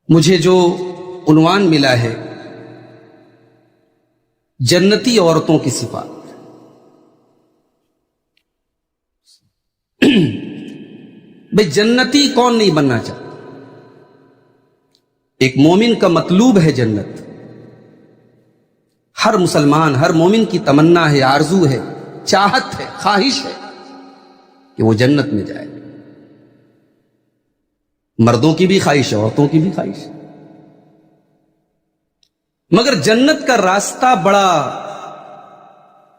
مجھے جو عنوان ملا ہے جنتی عورتوں کی صفات، بھئی جنتی کون نہیں بننا چاہتا؟ ایک مومن کا مطلوب ہے جنت، ہر مسلمان ہر مومن کی تمنا ہے، آرزو ہے، چاہت ہے، خواہش ہے کہ وہ جنت میں جائے۔ مردوں کی بھی خواہش ہے، عورتوں کی بھی خواہش ہے، مگر جنت کا راستہ بڑا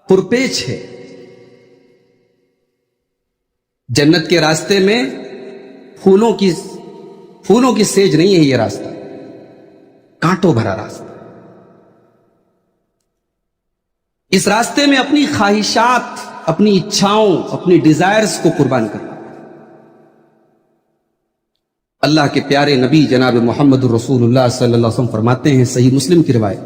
پرپیچ ہے۔ جنت کے راستے میں پھولوں کی سیج نہیں ہے، یہ راستہ کانٹوں بھرا راستہ۔ اس راستے میں اپنی خواہشات، اپنی اچھاؤں، اپنی ڈیزائرز کو قربان کرنا۔ اللہ کے پیارے نبی جناب محمد رسول اللہ صلی اللہ علیہ وسلم فرماتے ہیں، صحیح مسلم کی روایت،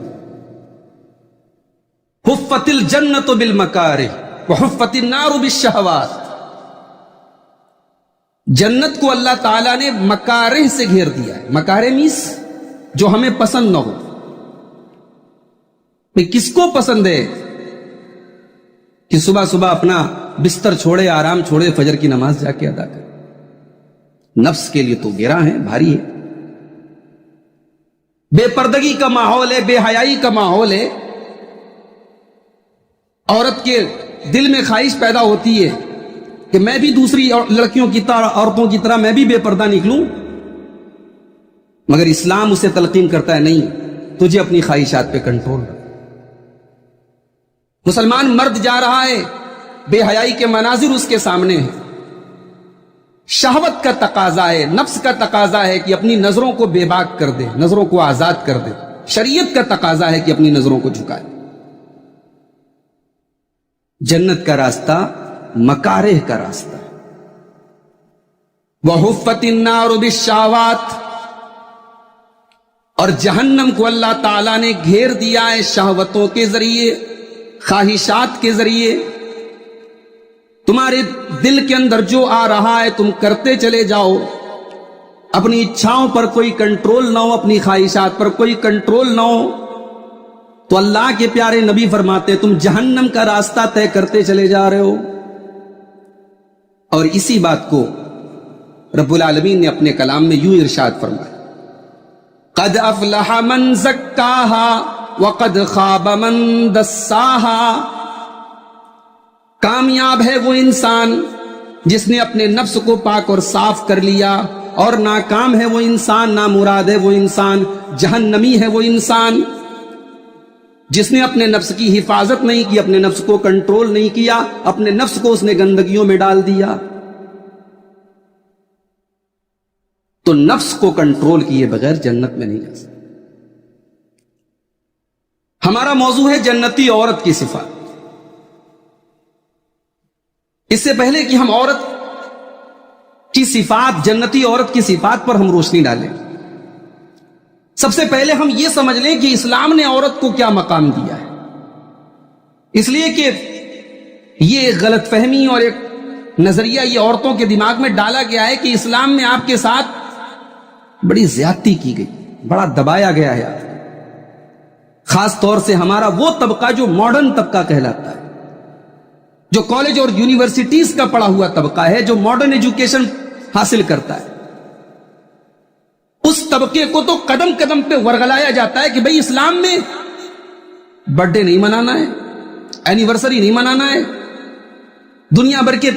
حفت الجنت بالمکارہ وحفت النار بالشہوات۔ جنت کو اللہ تعالیٰ نے مکارہ سے گھیر دیا ہے۔ مکارہ مینس جو ہمیں پسند نہ ہو۔ کس کو پسند ہے کہ صبح صبح اپنا بستر چھوڑے، آرام چھوڑے، فجر کی نماز جا کے ادا کرے؟ نفس کے لیے تو گرا ہے، بھاری ہے۔ بے پردگی کا ماحول ہے، بے حیائی کا ماحول ہے۔ عورت کے دل میں خواہش پیدا ہوتی ہے کہ میں بھی دوسری لڑکیوں کی طرح، عورتوں کی طرح میں بھی بے پردہ نکلوں، مگر اسلام اسے تلقین کرتا ہے نہیں، تجھے اپنی خواہشات پہ کنٹرول رکھ۔ مسلمان مرد جا رہا ہے، بے حیائی کے مناظر اس کے سامنے ہیں، شہوت کا تقاضا ہے، نفس کا تقاضا ہے کہ اپنی نظروں کو بے باک کر دے، نظروں کو آزاد کر دے۔ شریعت کا تقاضا ہے کہ اپنی نظروں کو جھکائے۔ جنت کا راستہ مکارہ کا راستہ ہے۔ وحفت النار بالشہوات، اور جہنم کو اللہ تعالیٰ نے گھیر دیا ہے شہوتوں کے ذریعے، خواہشات کے ذریعے۔ تمہارے دل کے اندر جو آ رہا ہے تم کرتے چلے جاؤ، اپنی اچھاؤں پر کوئی کنٹرول نہ ہو، اپنی خواہشات پر کوئی کنٹرول نہ ہو، تو اللہ کے پیارے نبی فرماتے تم جہنم کا راستہ طے کرتے چلے جا رہے ہو۔ اور اسی بات کو رب العالمین نے اپنے کلام میں یوں ارشاد فرمایا، قد افلح من زکاہا وقد خاب من دساہا۔ کامیاب ہے وہ انسان جس نے اپنے نفس کو پاک اور صاف کر لیا، اور ناکام ہے وہ انسان، نامراد ہے وہ انسان، جہنمی ہے وہ انسان جس نے اپنے نفس کی حفاظت نہیں کی، اپنے نفس کو کنٹرول نہیں کیا، اپنے نفس کو اس نے گندگیوں میں ڈال دیا۔ تو نفس کو کنٹرول کیے بغیر جنت میں نہیں جا سکتا۔ ہمارا موضوع ہے جنتی عورت کی صفات۔ اس سے پہلے کہ ہم عورت کی صفات، جنتی عورت کی صفات پر ہم روشنی ڈالیں، سب سے پہلے ہم یہ سمجھ لیں کہ اسلام نے عورت کو کیا مقام دیا ہے۔ اس لیے کہ یہ ایک غلط فہمی اور ایک نظریہ یہ عورتوں کے دماغ میں ڈالا گیا ہے کہ اسلام میں آپ کے ساتھ بڑی زیادتی کی گئی، بڑا دبایا گیا ہے آپ کو۔ خاص طور سے ہمارا وہ طبقہ جو ماڈرن طبقہ کہلاتا ہے، جو کالج اور یونیورسٹیز کا پڑھا ہوا طبقہ ہے، جو ماڈرن ایجوکیشن حاصل کرتا ہے، اس طبقے کو تو قدم قدم پہ ورغلایا جاتا ہے کہ بھئی اسلام میں برتھ ڈے نہیں منانا ہے، اینیورسری نہیں منانا ہے، دنیا بھر کے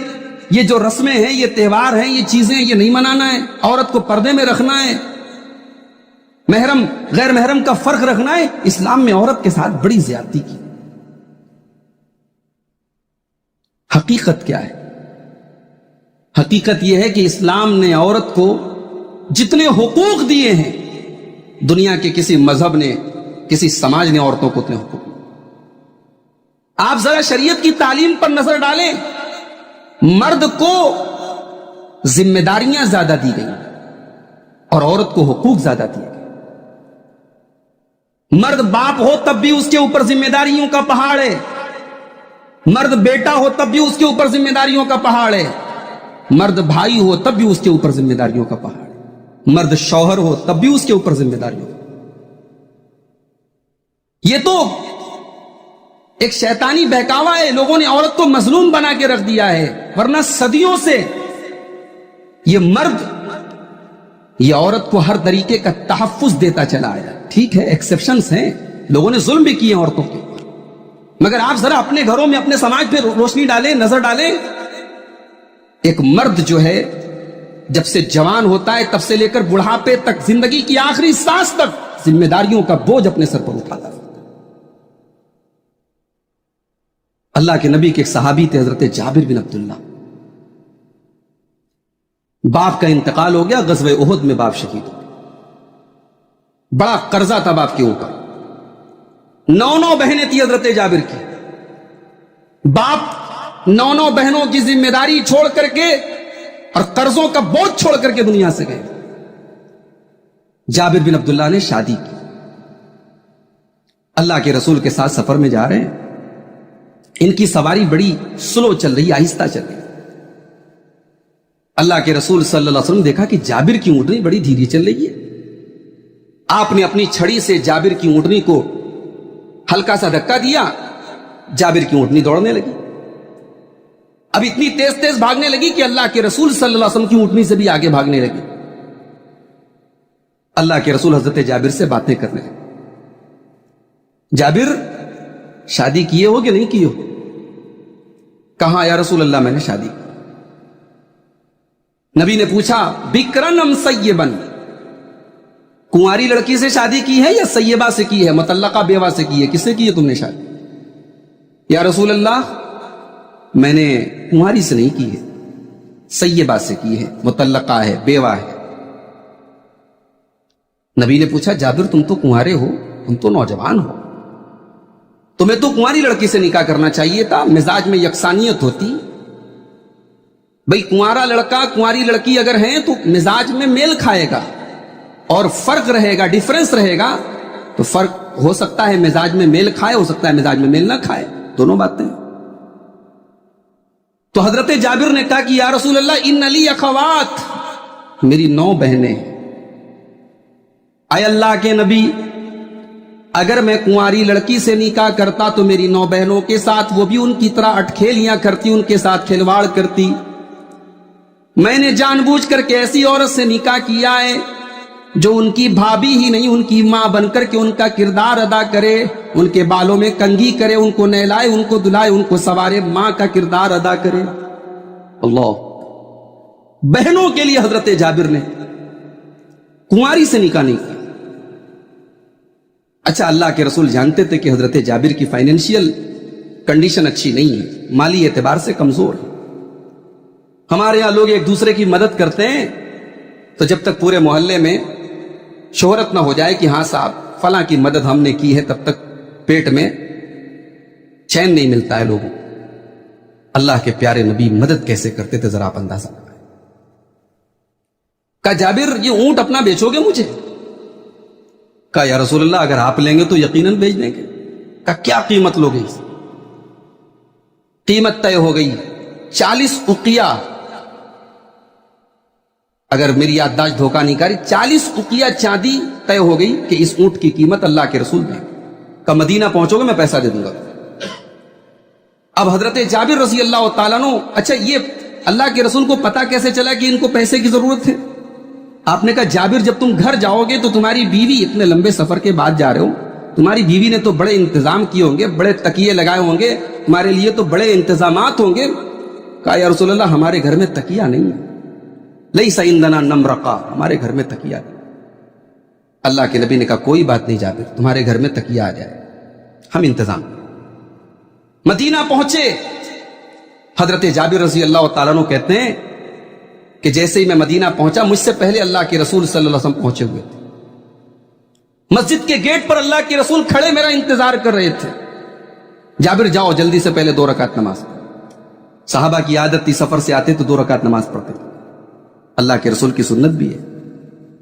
یہ جو رسمیں ہیں، یہ تہوار ہیں، یہ چیزیں یہ نہیں منانا ہے، عورت کو پردے میں رکھنا ہے، محرم غیر محرم کا فرق رکھنا ہے۔ اسلام میں عورت کے ساتھ بڑی زیادتی کی۔ حقیقت کیا ہے؟ حقیقت یہ ہے کہ اسلام نے عورت کو جتنے حقوق دیے ہیں، دنیا کے کسی مذہب نے، کسی سماج نے عورتوں کو اتنے حقوق دیے۔ آپ ذرا شریعت کی تعلیم پر نظر ڈالیں، مرد کو ذمہ داریاں زیادہ دی گئی اور عورت کو حقوق زیادہ دیے گئے۔ مرد باپ ہو تب بھی اس کے اوپر ذمہ داریوں کا پہاڑ ہے، مرد بیٹا ہو تب بھی اس کے اوپر ذمہ داریوں کا پہاڑ ہے، مرد بھائی ہو تب بھی اس کے اوپر ذمہ داریوں کا پہاڑ ہے۔ مرد شوہر ہو تب بھی اس کے اوپر ذمہ داری ہو. یہ تو ایک شیطانی بہکاوا ہے. لوگوں نے عورت کو مظلوم بنا کے رکھ دیا ہے, ورنہ صدیوں سے یہ مرد یہ عورت کو ہر طریقے کا تحفظ دیتا چلا آیا. ٹھیک ہے, ایکسیپشنز ہیں, لوگوں نے ظلم بھی کیے عورتوں کے اوپر, مگر آپ ذرا اپنے گھروں میں اپنے سماج پہ روشنی ڈالیں, نظر ڈالیں. ایک مرد جو ہے جب سے جوان ہوتا ہے تب سے لے کر بڑھاپے تک, زندگی کی آخری سانس تک ذمہ داریوں کا بوجھ اپنے سر پر اٹھاتا ہے. اللہ کے نبی کے ایک صحابی تھے حضرت جابر بن عبداللہ. باپ کا انتقال ہو گیا, غزوہ احد میں باپ شہید ہو گیا. بڑا قرضہ تھا باپ کے اوپر. 9 بہنیں تھی حضرت جابر کی. باپ 9 بہنوں کی ذمہ داری چھوڑ کر کے اور قرضوں کا بوجھ چھوڑ کر کے دنیا سے گئے. جابر بن عبداللہ نے شادی کی. اللہ کے رسول کے ساتھ سفر میں جا رہے ہیں. ان کی سواری بڑی سلو چل رہی, آہستہ چل رہی. اللہ کے رسول صلی اللہ علیہ وسلم نے دیکھا کہ جابر کی اونٹنی بڑی دھیری چل رہی ہے. آپ نے اپنی چھڑی سے جابر کی اونٹنی کو ہلکا سا دھکا دیا, جابر کی اونٹنی دوڑنے لگی. اب اتنی تیز تیز بھاگنے لگی کہ اللہ کے رسول صلی اللہ علیہ وسلم کی اونٹنی سے بھی آگے بھاگنے لگی. اللہ کے رسول حضرت جابر سے باتیں کرنے لگے. جابر شادی کیے ہو کہ نہیں کیے ہو؟ کہا یا رسول اللہ میں نے شادی کی. نبی نے پوچھا بکرن ام سیبن, کنواری لڑکی سے شادی کی ہے یا سیبہ سے کی ہے, مطلقہ بیوہ سے کی ہے, کس سے کی ہے تم نے شادی؟ یا رسول اللہ میں نے کنواری سے نہیں کی ہے, سیبہ سے کی ہے, مطلقہ ہے, بیوہ ہے. نبی نے پوچھا جابر تم تو کنوارے ہو, تم تو نوجوان ہو, تمہیں تو کنواری لڑکی سے نکاح کرنا چاہیے تھا, مزاج میں یکسانیت ہوتی. بھئی کنوارا لڑکا کنواری لڑکی اگر ہیں تو مزاج میں میل کھائے گا اور فرق رہے گا, ڈیفرنس رہے گا. تو فرق ہو سکتا ہے مزاج میں میل کھائے, ہو سکتا ہے مزاج میں میل نہ کھائے, دونوں باتیں. تو حضرت جابر نے کہا کہ یا رسول اللہ ان لی اخوات, میری 9 بہنیں ہیں. اے اللہ کے نبی اگر میں کنواری لڑکی سے نکاح کرتا تو میری 9 بہنوں کے ساتھ وہ بھی ان کی طرح اٹکھیلیاں کرتی, ان کے ساتھ کھلواڑ کرتی. میں نے جان بوجھ کر کے ایسی عورت سے نکاح کیا ہے جو ان کی بھابھی ہی نہیں, ان کی ماں بن کر کے ان کا کردار ادا کرے, ان کے بالوں میں کنگھی کرے, ان کو نہلائے, ان کو دلائے, ان کو سوارے, ماں کا کردار ادا کرے. اللہ, بہنوں کے لیے حضرت جابر نے کنواری سے نکاح نہیں کیا. اچھا, اللہ کے رسول جانتے تھے کہ حضرت جابر کی فائنینشیل کنڈیشن اچھی نہیں ہے, مالی اعتبار سے کمزور ہے. ہمارے یہاں لوگ ایک دوسرے کی مدد کرتے ہیں تو جب تک پورے محلے میں شہرت نہ ہو جائے کہ ہاں صاحب فلاں کی مدد ہم نے کی ہے, تب تک پیٹ میں چین نہیں ملتا ہے لوگوں. اللہ کے پیارے نبی مدد کیسے کرتے تھے ذرا آپ اندازہ لگائیں. کہا جابر یہ اونٹ اپنا بیچو گے مجھے؟ کہا یا رسول اللہ اگر آپ لیں گے تو یقیناً بیچ دیں گے. کہا کیا قیمت لوگے؟ قیمت طے ہو گئی 40 اقیہ. اگر میری یادداشت دھوکہ نہیں کری 40 اقیہ چاندی طے ہو گئی کہ اس اونٹ کی قیمت اللہ کے رسول دیں. کہ مدینہ پہنچو گے میں پیسہ دے دوں گا. اب حضرت جابر رضی اللہ تعالیٰ عنہ, اچھا یہ اللہ کے رسول کو پتا کیسے چلا کہ ان کو پیسے کی ضرورت ہے؟ آپ نے کہا جابر جب تم گھر جاؤ گے تو تمہاری بیوی, اتنے لمبے سفر کے بعد جا رہے ہو, تمہاری بیوی نے تو بڑے انتظام کیے ہوں گے, بڑے تکیے لگائے ہوں گے, تمہارے لیے تو بڑے انتظامات ہوں گے. کہا یا رسول اللہ ہمارے گھر میں تکیہ نہیں ہے, لیس عندنا نمرقہ, ہمارے گھر میں تکیہ نہیں. اللہ کے نبی نے کہا کوئی بات نہیں جابر, تمہارے گھر میں تکیہ آ جائے, ہم انتظام. مدینہ پہنچے. حضرت جابر رضی اللہ تعالیٰ عنہ کہتے ہیں کہ جیسے ہی میں مدینہ پہنچا, مجھ سے پہلے اللہ کے رسول صلی اللہ علیہ وسلم پہنچے ہوئے تھے. مسجد کے گیٹ پر اللہ کے رسول کھڑے میرا انتظار کر رہے تھے. جابر جاؤ جلدی سے پہلے 2 رکعت نماز. صحابہ کی عادت تھی سفر سے آتے تو 2 رکعت نماز پڑھتے تھے, اللہ کے رسول کی سنت بھی ہے.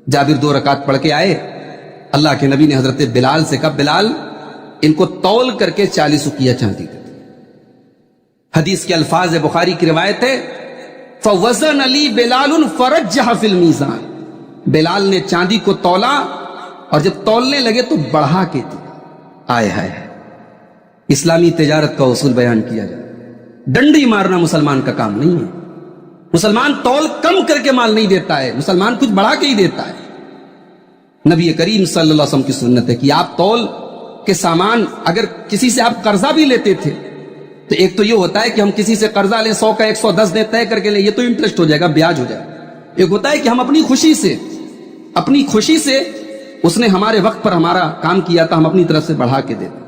جابر 2 رکعت پڑھ کے آئے. اللہ کے نبی نے حضرت بلال سے کہا بلال ان کو تول کر کے 40 اقیہ چاندی دے. حدیث کے الفاظ بخاری کی روایت ہے فوزن علی بلال فرجح فی المیزان, بلال نے چاندی کو تولا اور جب تولنے لگے تو بڑھا کے دیا. آئے ہائے. اسلامی تجارت کا اصول بیان کیا جائے. ڈنڈی مارنا مسلمان کا کام نہیں ہے. مسلمان تول کم کر کے مال نہیں دیتا ہے, مسلمان کچھ بڑھا کے ہی دیتا ہے. نبی کریم صلی اللہ علیہ وسلم کی سنت ہے کہ آپ تول کے سامان, اگر کسی سے آپ قرضہ بھی لیتے تھے تو ایک تو یہ ہوتا ہے کہ ہم کسی سے قرضہ لیں 100 کا 110 دیں طے کر کے لیں, یہ تو انٹرسٹ ہو جائے گا, بیاج ہو جائے گا. ایک ہوتا ہے کہ ہم اپنی خوشی سے اس نے ہمارے وقت پر ہمارا کام کیا تھا, ہم اپنی طرف سے بڑھا کے دیتے.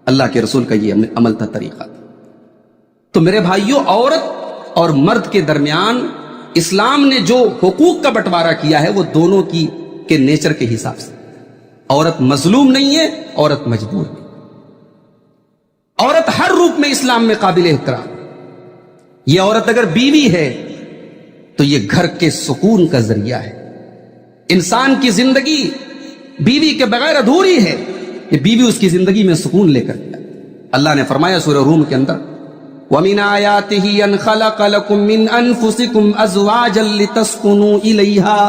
اللہ کے رسول کا یہ عمل تھا, طریقہ تھا. تو میرے بھائیوں, عورت اور مرد کے درمیان اسلام نے جو حقوق کا بٹوارا کیا ہے وہ دونوں کے نیچر کے حساب سے. عورت مظلوم نہیں ہے, عورت مجبور نہیں. عورت ہر روپ میں اسلام میں قابل احترام. یہ عورت اگر بیوی ہے تو یہ گھر کے سکون کا ذریعہ ہے. انسان کی زندگی بیوی کے بغیر ادھوری ہے. یہ بیوی اس کی زندگی میں سکون لے کر دیا. اللہ نے فرمایا سورہ روم کے اندر, وَمِنْ آيَاتِهِ أَنْ خَلَقَ لَكُم مِّنْ أَنفُسِكُمْ أَزْوَاجًا لِتَسْكُنُوا إِلَيْهَا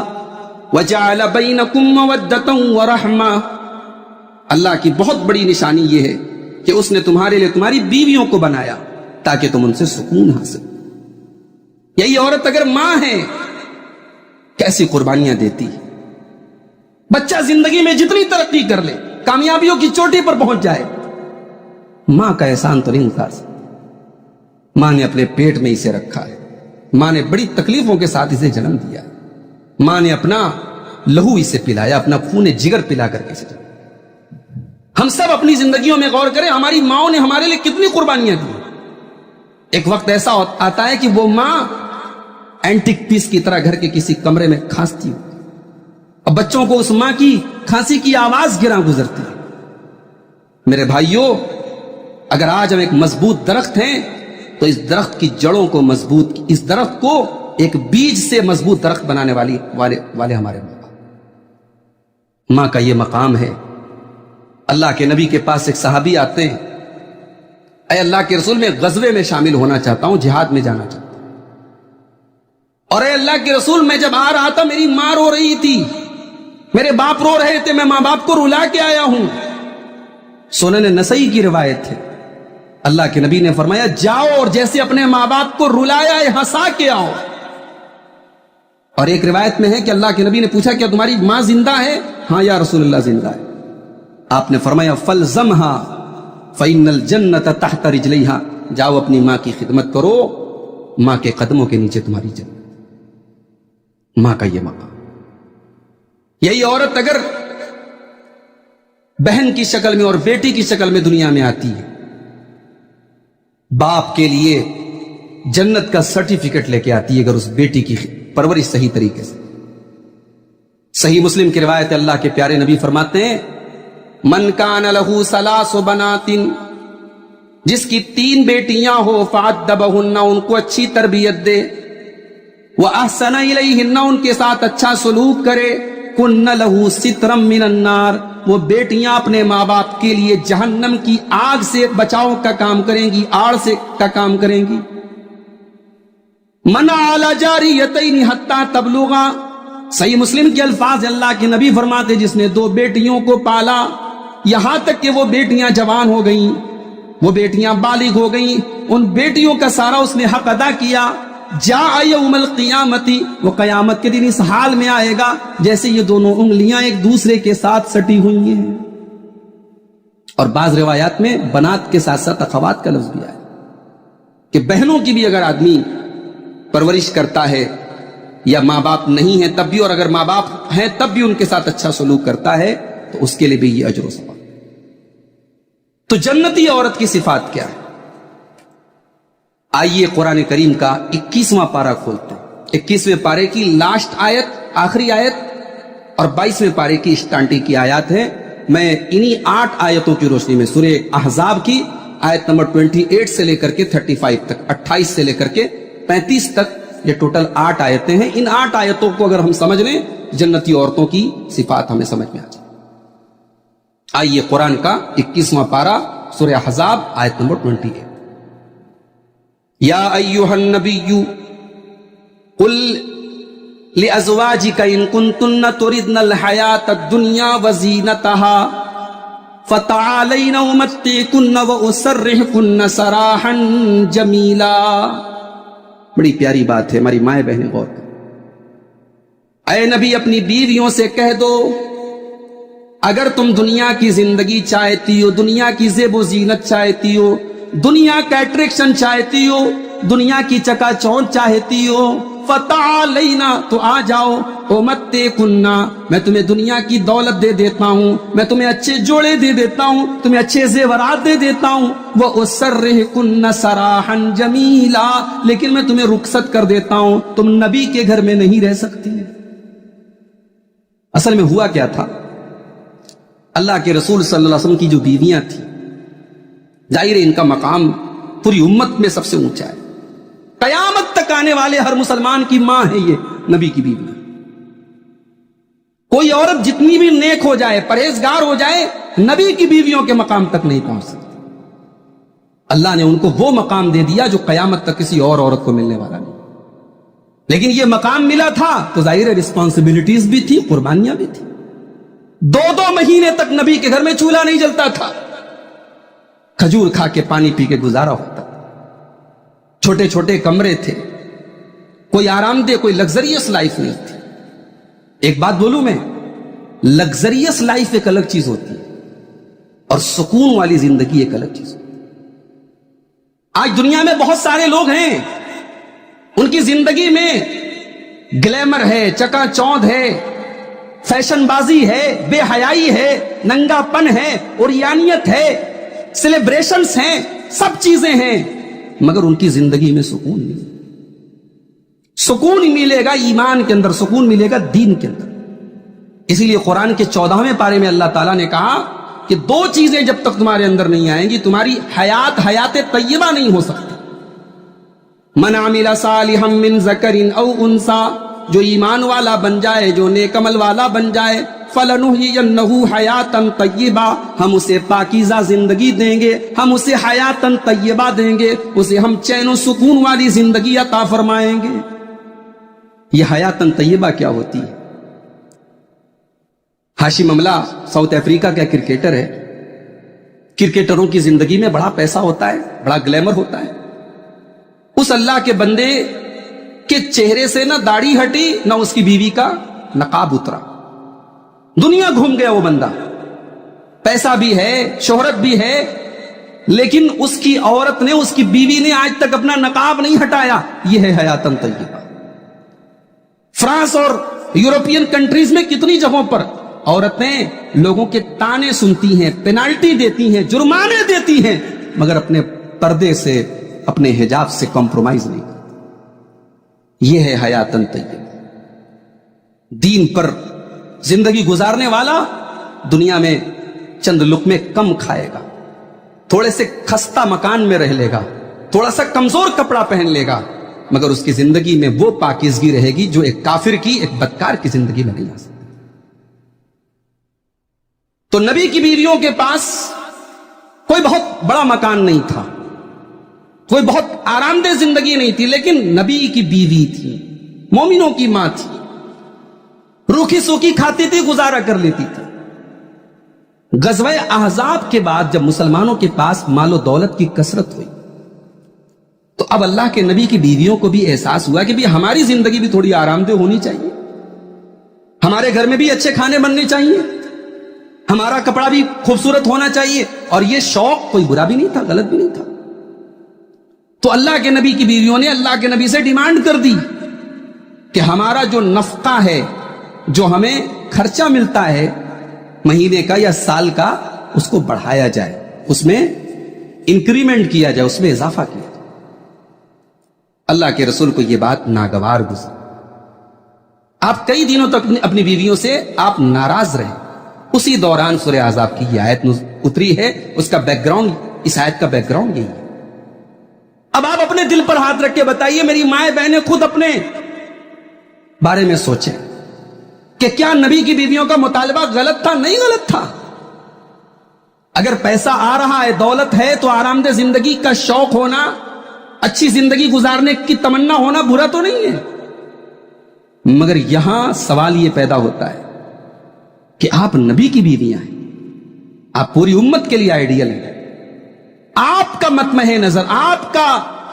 وَجَعَلَ بَيْنَكُم مَّوَدَّةً وَرَحْمَةً. اللہ کی بہت بڑی نشانی یہ ہے کہ اس نے تمہارے لیے تمہاری بیویوں کو بنایا تاکہ تم ان سے سکون حاصل. یہی عورت اگر ماں ہے کیسی قربانیاں دیتی ہے. بچہ زندگی میں جتنی ترقی کر لے, کامیابیوں کی چوٹی پر پہنچ جائے, ماں کا احسان تو نہیں اتار سکتا. ماں نے اپنے پیٹ میں اسے رکھا ہے, ماں نے بڑی تکلیفوں کے ساتھ اسے جنم دیا, ماں نے اپنا لہو اسے پلایا, اپنا خون جگر پلا کر کے اسے. ہم سب اپنی زندگیوں میں غور کریں, ہماری ماؤں نے ہمارے لیے کتنی قربانیاں دی. ایک وقت ایسا آتا ہے کہ وہ ماں اینٹک پیس کی طرح گھر کے کسی کمرے میں کھانستی ہو, اب بچوں کو اس ماں کی کھانسی کی آواز گراں گزرتی ہے. میرے بھائیوں, اگر آج ہم ایک مضبوط درخت ہیں تو اس درخت کی جڑوں کو مضبوط, اس درخت کو ایک بیج سے مضبوط درخت بنانے والے ہمارے ماں کا یہ مقام ہے. اللہ کے نبی کے پاس ایک صحابی آتے ہیں, اے اللہ کے رسول, میں غزوے میں شامل ہونا چاہتا ہوں, جہاد میں جانا چاہتا ہوں. اور اے اللہ کے رسول, میں جب آ رہا تھا میری ماں رو رہی تھی, میرے باپ رو رہے تھے, میں ماں باپ کو رلا کے آیا ہوں. سنن نسائی کی روایت ہے, اللہ کے نبی نے فرمایا جاؤ اور جیسے اپنے ماں باپ کو رلایا ہے ہنسا کے آؤ. اور ایک روایت میں ہے کہ اللہ کے نبی نے پوچھا کیا تمہاری ماں زندہ ہے؟ ہاں یا رسول اللہ زندہ ہے. آپ نے فرمایا فَلْزَمْهَا فَإِنَّ الْجَنَّةَ تَحْتَ رِجْلَيْهَا, جاؤ اپنی ماں کی خدمت کرو, ماں کے قدموں کے نیچے تمہاری جنت. ماں کا یہ مقام. یہی عورت اگر بہن کی شکل میں اور بیٹی کی شکل میں دنیا میں آتی ہے, باپ کے لیے جنت کا سرٹیفکیٹ لے کے آتی ہے اگر اس بیٹی کی پرورش صحیح طریقے سے. صحیح مسلم کی روایت, اللہ کے پیارے نبی فرماتے ہیں من کان لہو ثلاث بنات, جس کی 3 بیٹیاں ہو, فعدبہن, ان کو اچھی تربیت دے, واحسن الیہن, ان کے ساتھ اچھا سلوک کرے, کن لہو سترم من النار, وہ بیٹیاں اپنے ماں باپ کے لیے جہنم کی آگ سے بچاؤ کا کام کریں گی, آڑ سے کا کام کریں گی. من علی جاریتین حتی تبلغا, صحیح مسلم کے الفاظ, اللہ کے نبی فرماتے جس نے 2 بیٹیوں کو پالا یہاں تک کہ وہ بیٹیاں جوان ہو گئیں, وہ بیٹیاں بالغ ہو گئیں, ان بیٹیوں کا سارا اس نے حق ادا کیا. جاء یوم القیامتی, وہ قیامت کے دن اس حال میں آئے گا جیسے یہ دونوں انگلیاں ایک دوسرے کے ساتھ سٹی ہوئی ہیں. اور بعض روایات میں بنات کے ساتھ ساتھ اخوات کا لفظ بھی آیا کہ بہنوں کی بھی اگر آدمی پرورش کرتا ہے یا ماں باپ نہیں ہے تب بھی, اور اگر ماں باپ ہیں تب بھی ان کے ساتھ اچھا سلوک کرتا ہے تو اس کے لیے بھی یہ اجر و ثواب. تو جنتی عورت کی صفات کیا ہے؟ آئیے قرآن کریم کا 21واں پارہ کھولتے ہیں. 21ویں پارے کی لاسٹ آیت, آخری آیت, اور 22ویں پارے کی اسٹانٹی کی آیات ہے. میں انہی 8 آیتوں کی روشنی میں سورہ احزاب کی آیت نمبر 28 سے لے کر کے 35 تک, 28 سے لے کر کے 35 تک, یہ ٹوٹل 8 آیتیں ہیں. ان 8 آیتوں کو اگر ہم سمجھ لیں جنتی عورتوں کی صفات ہمیں سمجھ میں آ جائے. آئیے قرآن کا 21واں پارہ سورہ احزاب آیت نمبر 28. یا ایھا النبی قل لِأَزْوَاجِكَ إِن كُنتُنَّ تُرِدْنَ الْحَيَاةَ الدُّنْيَا وَزِينَتَهَا فَتَعَالَيْنَ أُمَتِّعْكُنَّ وَأُسَرِّحْكُنَّ سَرَاحًا جَمِيلًا. بڑی پیاری بات ہے، ہماری مائیں بہنیں غور کریں. اے نبی اپنی بیویوں سے کہہ دو اگر تم دنیا کی زندگی چاہتی ہو، دنیا کی زیب و زینت چاہتی ہو، دنیا کا اٹریکشن چاہتی ہو، دنیا کی چکا چوند چاہتی ہو، فتعالینا تو آ جاؤ، امتعکنا میں تمہیں دنیا کی دولت دے دیتا ہوں، میں تمہیں اچھے جوڑے دے دیتا ہوں، تمہیں اچھے زیورات دے دیتا ہوں، وَأُسَرِّحْكُنَّ سَرَاحًا جَمِيلًا لیکن میں تمہیں رخصت کر دیتا ہوں، تم نبی کے گھر میں نہیں رہ سکتی. اصل میں ہوا کیا تھا، اللہ کے رسول صلی اللہ علیہ وسلم کی جو بیویاں تھیں، ظاہر ہے ان کا مقام پوری امت میں سب سے اونچا ہے. قیامت تک آنے والے ہر مسلمان کی ماں ہے یہ نبی کی بیوی. کوئی عورت جتنی بھی نیک ہو جائے، پرہیزگار ہو جائے، نبی کی بیویوں کے مقام تک نہیں پہنچ سکتی. اللہ نے ان کو وہ مقام دے دیا جو قیامت تک کسی اور عورت کو ملنے والا نہیں. لیکن یہ مقام ملا تھا تو ظاہر رسپانسبلٹیز بھی تھی، قربانیاں بھی تھی. 2 مہینے تک نبی کے گھر میں چولہا نہیں جلتا تھا، کھجور کھا کے پانی پی کے گزارا ہوتا. چھوٹے چھوٹے کمرے تھے، کوئی آرام دہ، کوئی لگزریس لائف نہیں تھی. ایک بات بولوں میں، لگزریس لائف ایک الگ چیز ہوتی ہے اور سکون والی زندگی ایک الگ چیز ہوتی ہے. آج دنیا میں بہت سارے لوگ ہیں، ان کی زندگی میں گلیمر ہے، چکا چوند ہے، فیشن بازی ہے، بے حیائی ہے، ننگا پن ہے، اوریانیت ہے، سیلیبریشنز ہیں، سب چیزیں ہیں، مگر ان کی زندگی میں سکون نہیں. سکون ملے گا ایمان کے اندر، سکون ملے گا دین کے اندر. اسی لیے قرآن کے 14ویں پارے میں اللہ تعالیٰ نے کہا کہ 2 چیزیں جب تک تمہارے اندر نہیں آئیں گی، تمہاری حیات طیبہ نہیں ہو سکتی. من عمل صالحا من ذکر او انثى، جو ایمان والا بن جائے، جو نیک عمل والا بن جائے، فَلَنُحْيِيَنَّهُ حَيَاتًا طَيِّبَةً ہم اسے پاکیزہ زندگی دیں گے، ہم اسے حیاتاً طیبہ دیں گے، اسے ہم چین و سکون والی زندگی عطا فرمائیں گے. یہ حیاتاً طیبہ کیا ہوتی ہے؟ ہاشم املہ ساؤتھ افریقہ کا کرکٹر ہے. کرکٹروں کی زندگی میں بڑا پیسہ ہوتا ہے، بڑا گلیمر ہوتا ہے. اس اللہ کے بندے کے چہرے سے نہ داڑھی ہٹی، نہ اس کی بیوی کا نقاب اترا. دنیا گھوم گیا وہ بندہ، پیسہ بھی ہے، شہرت بھی ہے، لیکن اس کی عورت نے، اس کی بیوی نے آج تک اپنا نقاب نہیں ہٹایا. یہ ہے حیاتاً طیبہ. فرانس اور یورپین کنٹریز میں کتنی جگہوں پر عورتیں لوگوں کے تانے سنتی ہیں، پینالٹی دیتی ہیں، جرمانے دیتی ہیں، مگر اپنے پردے سے، اپنے حجاب سے کمپرومائز نہیں کرتی. یہ ہے حیاتاً طیبہ. دین پر زندگی گزارنے والا دنیا میں چند لقمے کم کھائے گا، تھوڑے سے خستہ مکان میں رہ لے گا، تھوڑا سا کمزور کپڑا پہن لے گا، مگر اس کی زندگی میں وہ پاکیزگی رہے گی جو ایک کافر کی، ایک بدکار کی زندگی میں نہیں آ سکتی. تو نبی کی بیویوں کے پاس کوئی بہت بڑا مکان نہیں تھا، کوئی بہت آرام دہ زندگی نہیں تھی، لیکن نبی کی بیوی تھی، مومنوں کی ماں تھی، روکھی سوکھی کھاتی تھی، گزارا کر لیتی تھی. غزوہ احزاب کے بعد جب مسلمانوں کے پاس مال و دولت کی کثرت ہوئی تو اب اللہ کے نبی کی بیویوں کو بھی احساس ہوا کہ بھی ہماری زندگی بھی تھوڑی آرام دہ ہونی چاہیے، ہمارے گھر میں بھی اچھے کھانے بننے چاہیے، ہمارا کپڑا بھی خوبصورت ہونا چاہیے. اور یہ شوق کوئی برا بھی نہیں تھا، غلط بھی نہیں تھا. تو اللہ کے نبی کی بیویوں نے اللہ کے نبی سے ڈیمانڈ کر دی کہ ہمارا جو نفقہ ہے، جو ہمیں خرچہ ملتا ہے مہینے کا یا سال کا، اس کو بڑھایا جائے، اس میں انکریمنٹ کیا جائے، اس میں اضافہ کیا جائے. اللہ کے رسول کو یہ بات ناگوار گزری. آپ کئی دنوں تک اپنی بیویوں سے آپ ناراض رہے. اسی دوران سورہ احزاب کی یہ آیت اتری ہے. اس کا بیک گراؤنڈ، اس آیت کا بیک گراؤنڈ یہی ہے. اب آپ اپنے دل پر ہاتھ رکھ کے بتائیے، میری مائیں بہنیں خود اپنے بارے میں سوچیں کہ کیا نبی کی بیویوں کا مطالبہ غلط تھا؟ نہیں غلط تھا. اگر پیسہ آ رہا ہے، دولت ہے، تو آرام دہ زندگی کا شوق ہونا، اچھی زندگی گزارنے کی تمنا ہونا برا تو نہیں ہے. مگر یہاں سوال یہ پیدا ہوتا ہے کہ آپ نبی کی بیویاں ہیں, آپ پوری امت کے لیے آئیڈیل ہیں, آپ کا مطمع نظر, آپ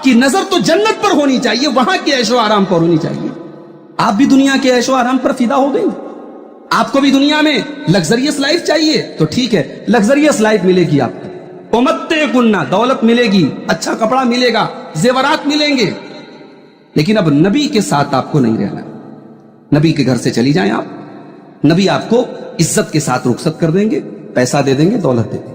کی نظر تو جنت پر ہونی چاہیے, وہاں کے عیش و آرام پر ہونی چاہیے. آپ بھی دنیا کے عیش و آرام پر فدا ہو گئی. آپ کو بھی دنیا میں لگزریس لائف چاہیے تو ٹھیک ہے, لگزریس لائف ملے گی آپ کو, امتعکن, دولت ملے گی, اچھا کپڑا ملے گا, زیورات ملیں گے, لیکن اب نبی کے ساتھ آپ کو نہیں رہنا. نبی کے گھر سے چلی جائیں آپ, نبی آپ کو عزت کے ساتھ رخصت کر دیں گے, پیسہ دے دیں گے, دولت دے دیں گے.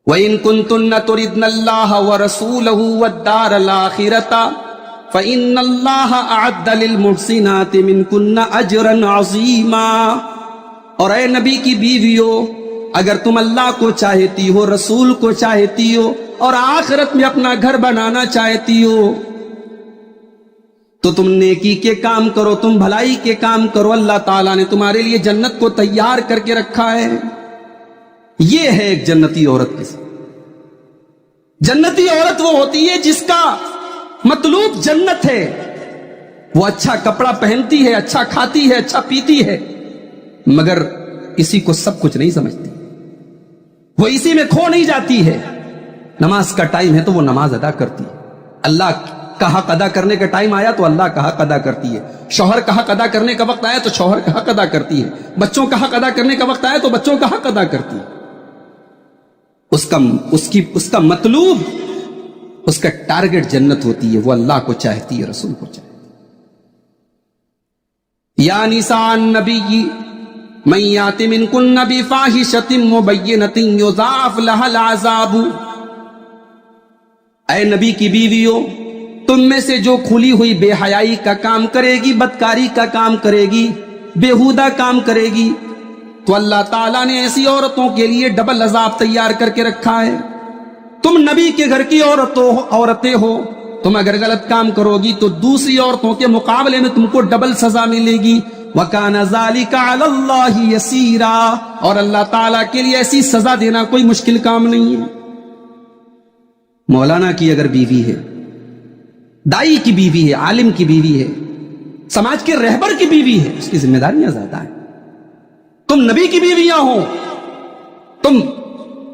وَإِن كُنتُنَّ تُرِدْنَ اللَّهَ وَرَسُولَهُ وَالدَّارَ الْآخِرَةَ فَإِنَّ اللَّهَ أَعَدَّ لِلْمُحْسِنَاتِ مِنْكُنَّ أَجْرًا عَظِيمًا. اور اے نبی کی بیویو, اگر تم اللہ کو چاہتی ہو, رسول کو چاہتی ہو, اور آخرت میں اپنا گھر بنانا چاہتی ہو, تو تم نیکی کے کام کرو, تم بھلائی کے کام کرو. اللہ تعالیٰ نے تمہارے لیے جنت کو تیار کر کے رکھا ہے. یہ ہے ایک جنتی عورت کی. جنتی عورت وہ ہوتی ہے جس کا مطلوب جنت ہے. وہ اچھا کپڑا پہنتی ہے, اچھا کھاتی ہے, اچھا پیتی ہے, مگر اسی کو سب کچھ نہیں سمجھتی. وہ اسی میں کھو نہیں جاتی ہے. نماز کا ٹائم ہے تو وہ نماز ادا کرتی ہے, اللہ کا حق ادا کرنے کا ٹائم آیا تو اللہ کا حق ادا کرتی ہے, شوہر کا حق ادا کرنے کا وقت آیا تو شوہر کا حق ادا کرتی ہے, بچوں کا حق ادا کرنے کا وقت آیا تو بچوں کا حق ادا کرتی ہے. اس کا مطلوب, اس کا ٹارگٹ جنت ہوتی ہے. وہ اللہ کو چاہتی ہے, رسول کو چاہتی ہے. یا نساء النبی من یات منکن بفاحشۃ مبینۃ یضاعف لها العذاب. اے نبی کی بیویوں, تم میں سے جو کھلی ہوئی بے حیائی کا کام کرے گی, بدکاری کا کام کرے گی, بیہودہ کام کرے گی, تو اللہ تعالیٰ نے ایسی عورتوں کے لیے ڈبل عذاب تیار کر کے رکھا ہے. تم نبی کے گھر کی عورتیں ہو, تم اگر غلط کام کرو گی تو دوسری عورتوں کے مقابلے میں تم کو ڈبل سزا ملے گی. وَكَانَ ذَلِكَ عَلَى اللَّهِ يَسِيرًا. اور اللہ تعالیٰ کے لیے ایسی سزا دینا کوئی مشکل کام نہیں ہے. مولانا کی اگر بیوی ہے, دائی کی بیوی ہے, عالم کی بیوی ہے, سماج کے رہبر کی بیوی ہے, اس کی ذمہ داریاں زیادہ ہیں. تم نبی کی بیویاں ہو, تم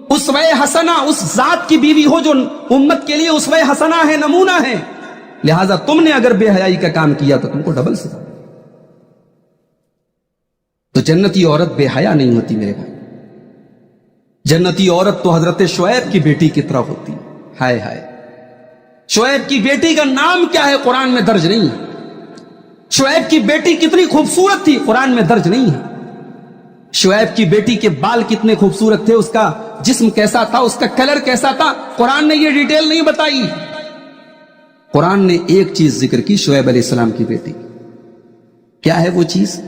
اسوہ حسنہ, اس ذات کی بیوی ہو جو امت کے لیے اسوہ حسنہ ہے, نمونہ ہے. لہذا تم نے اگر بے حیائی کا کام کیا تو تم کو ڈبل سزا. تو جنتی عورت بے حیا نہیں ہوتی میرے بھائی. جنتی عورت تو حضرت شعیب کی بیٹی کی طرح ہوتی ہے. ہائے ہائے, شعیب کی بیٹی کا نام کیا ہے قرآن میں درج نہیں ہے. شعیب کی بیٹی کتنی خوبصورت تھی قرآن میں درج نہیں ہے. شعیب کی بیٹی کے بال کتنے خوبصورت تھے, اس کا جسم کیسا تھا, اس کا کلر کیسا تھا, قرآن نے یہ ڈیٹیل نہیں بتائی. قرآن نے ایک چیز ذکر کی شعیب علیہ السلام کی بیٹی. کیا ہے وہ چیز؟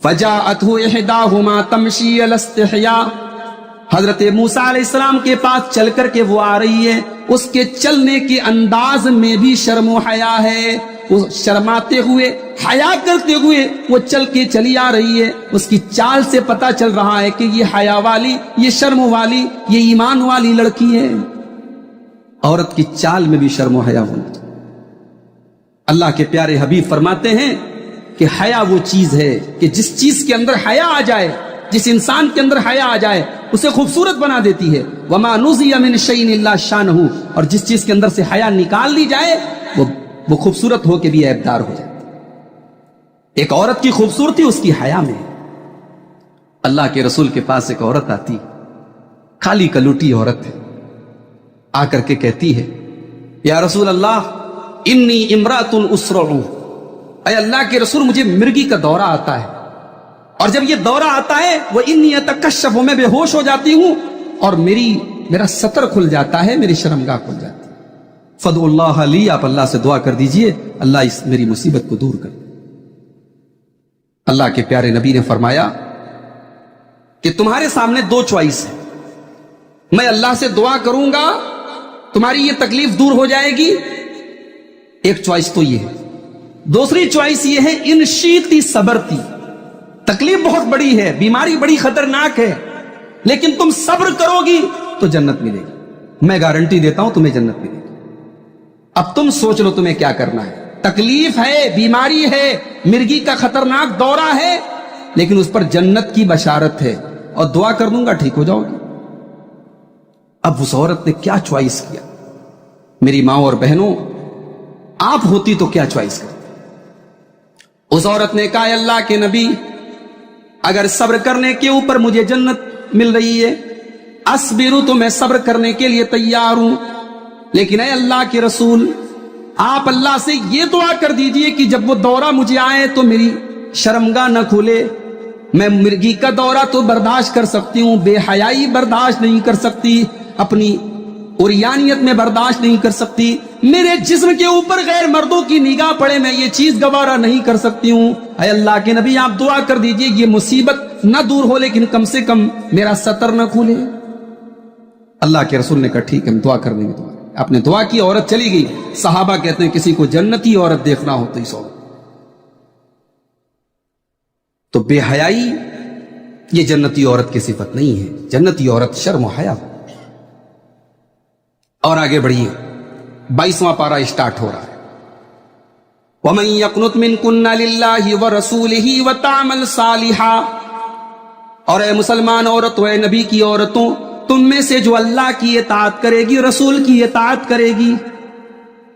فَجَاءَتْهُ إِحْدَاهُمَا تَمْشِي عَلَى اسْتِحْيَاءٍ. حضرت موسیٰ علیہ السلام کے پاس چل کر کے وہ آ رہی ہے, اس کے چلنے کے انداز میں بھی شرم و حیا ہے. وہ شرماتے ہوئے, حیا کرتے ہوئے وہ چل کے چلی آ رہی ہے. اس کی چال سے پتا چل رہا ہے کہ یہ حیا والی, یہ شرم والی, یہ ایمان والی لڑکی ہے. عورت کی چال میں بھی شرم و حیا ہونا چاہیے. اللہ کے پیارے حبیب فرماتے ہیں کہ حیا وہ چیز ہے کہ جس چیز کے اندر حیا آ جائے, جس انسان کے اندر حیا آ جائے, اسے خوبصورت بنا دیتی ہے. وَمَا نُزِيَ مِنْ شَيْءٍ إِلَّا شَانَهُ. اور جس چیز کے اندر سے حیا نکال لی جائے وہ خوبصورت ہو کے بھی عیبدار ہو جاتی. ایک عورت کی خوبصورتی اس کی حیا میں. اللہ کے رسول کے پاس ایک عورت آتی, خالی کلوٹی عورت ہے, آ کر کے کہتی ہے یا رسول اللہ انی امرأۃ اسرع. اے اللہ کے رسول, مجھے مرگی کا دورہ آتا ہے, اور جب یہ دورہ آتا ہے وہ انی اتکشف, میں بے ہوش ہو جاتی ہوں اور میرا ستر کھل جاتا ہے, میری شرمگاہ کھل جاتی ہے. فدعوا اللہ لی, آپ اللہ سے دعا کر دیجئے اللہ اس میری مصیبت کو دور کر. اللہ کے پیارے نبی نے فرمایا کہ تمہارے سامنے دو چوائس ہے, میں اللہ سے دعا کروں گا تمہاری یہ تکلیف دور ہو جائے گی, ایک چوائس تو یہ ہے. دوسری چوائس یہ ہے ان شیتی صبرتی, تکلیف بہت بڑی ہے, بیماری بڑی خطرناک ہے, لیکن تم صبر کرو گی تو جنت ملے گی. میں گارنٹی دیتا ہوں تمہیں جنت ملے گی. اب تم سوچ لو تمہیں کیا کرنا ہے. تکلیف ہے, بیماری ہے, مرگی کا خطرناک دورہ ہے, لیکن اس پر جنت کی بشارت ہے اور دعا کر دوں گا ٹھیک ہو جاؤ گی. اب اس عورت نے کیا چوائس کیا؟ میری ماں اور بہنوں, آپ ہوتی تو کیا چوائس کرتے؟ اس عورت نے کہا, اللہ کے نبی, اگر صبر کرنے کے اوپر مجھے جنت مل رہی ہے, اصبرو, تو میں صبر کرنے کے لیے تیار ہوں, لیکن اے اللہ کے رسول, آپ اللہ سے یہ دعا کر دیجئے کہ جب وہ دورہ مجھے آئے تو میری شرمگاہ نہ کھولے. میں مرگی کا دورہ تو برداشت کر سکتی ہوں, بے حیائی برداشت نہیں کر سکتی, اپنی اوریانیت میں برداشت نہیں کر سکتی, میرے جسم کے اوپر غیر مردوں کی نگاہ پڑے, میں یہ چیز گوارا نہیں کر سکتی ہوں. اے اللہ کے نبی, آپ دعا کر دیجئے یہ مصیبت نہ دور ہو, لیکن کم سے کم میرا ستر نہ کھولے. اللہ کے رسول نے کہا ٹھیک ہے, ہم دعا کر دیں گے تمہارے. آپ نے دعا کی, عورت چلی گئی. صحابہ کہتے ہیں کسی کو جنتی عورت دیکھنا ہو تو اس عورت. تو بے حیائی یہ جنتی عورت کی صفت نہیں ہے. جنتی عورت شرم و حیا. اور آگے بڑھیے, 22واں پارہ اسٹارٹ ہو رہا ہے. وَمَن يَقْنُتْ مِنْكُنَّ لِلَّهِ وَرَسُولِهِ وَتَعْمَلْ صَالِحًا, اور اے مسلمان عورتوں, اے نبی کی عورتوں, تم میں سے جو اللہ کی اطاعت کرے گی, رسول کی اطاعت کرے گی.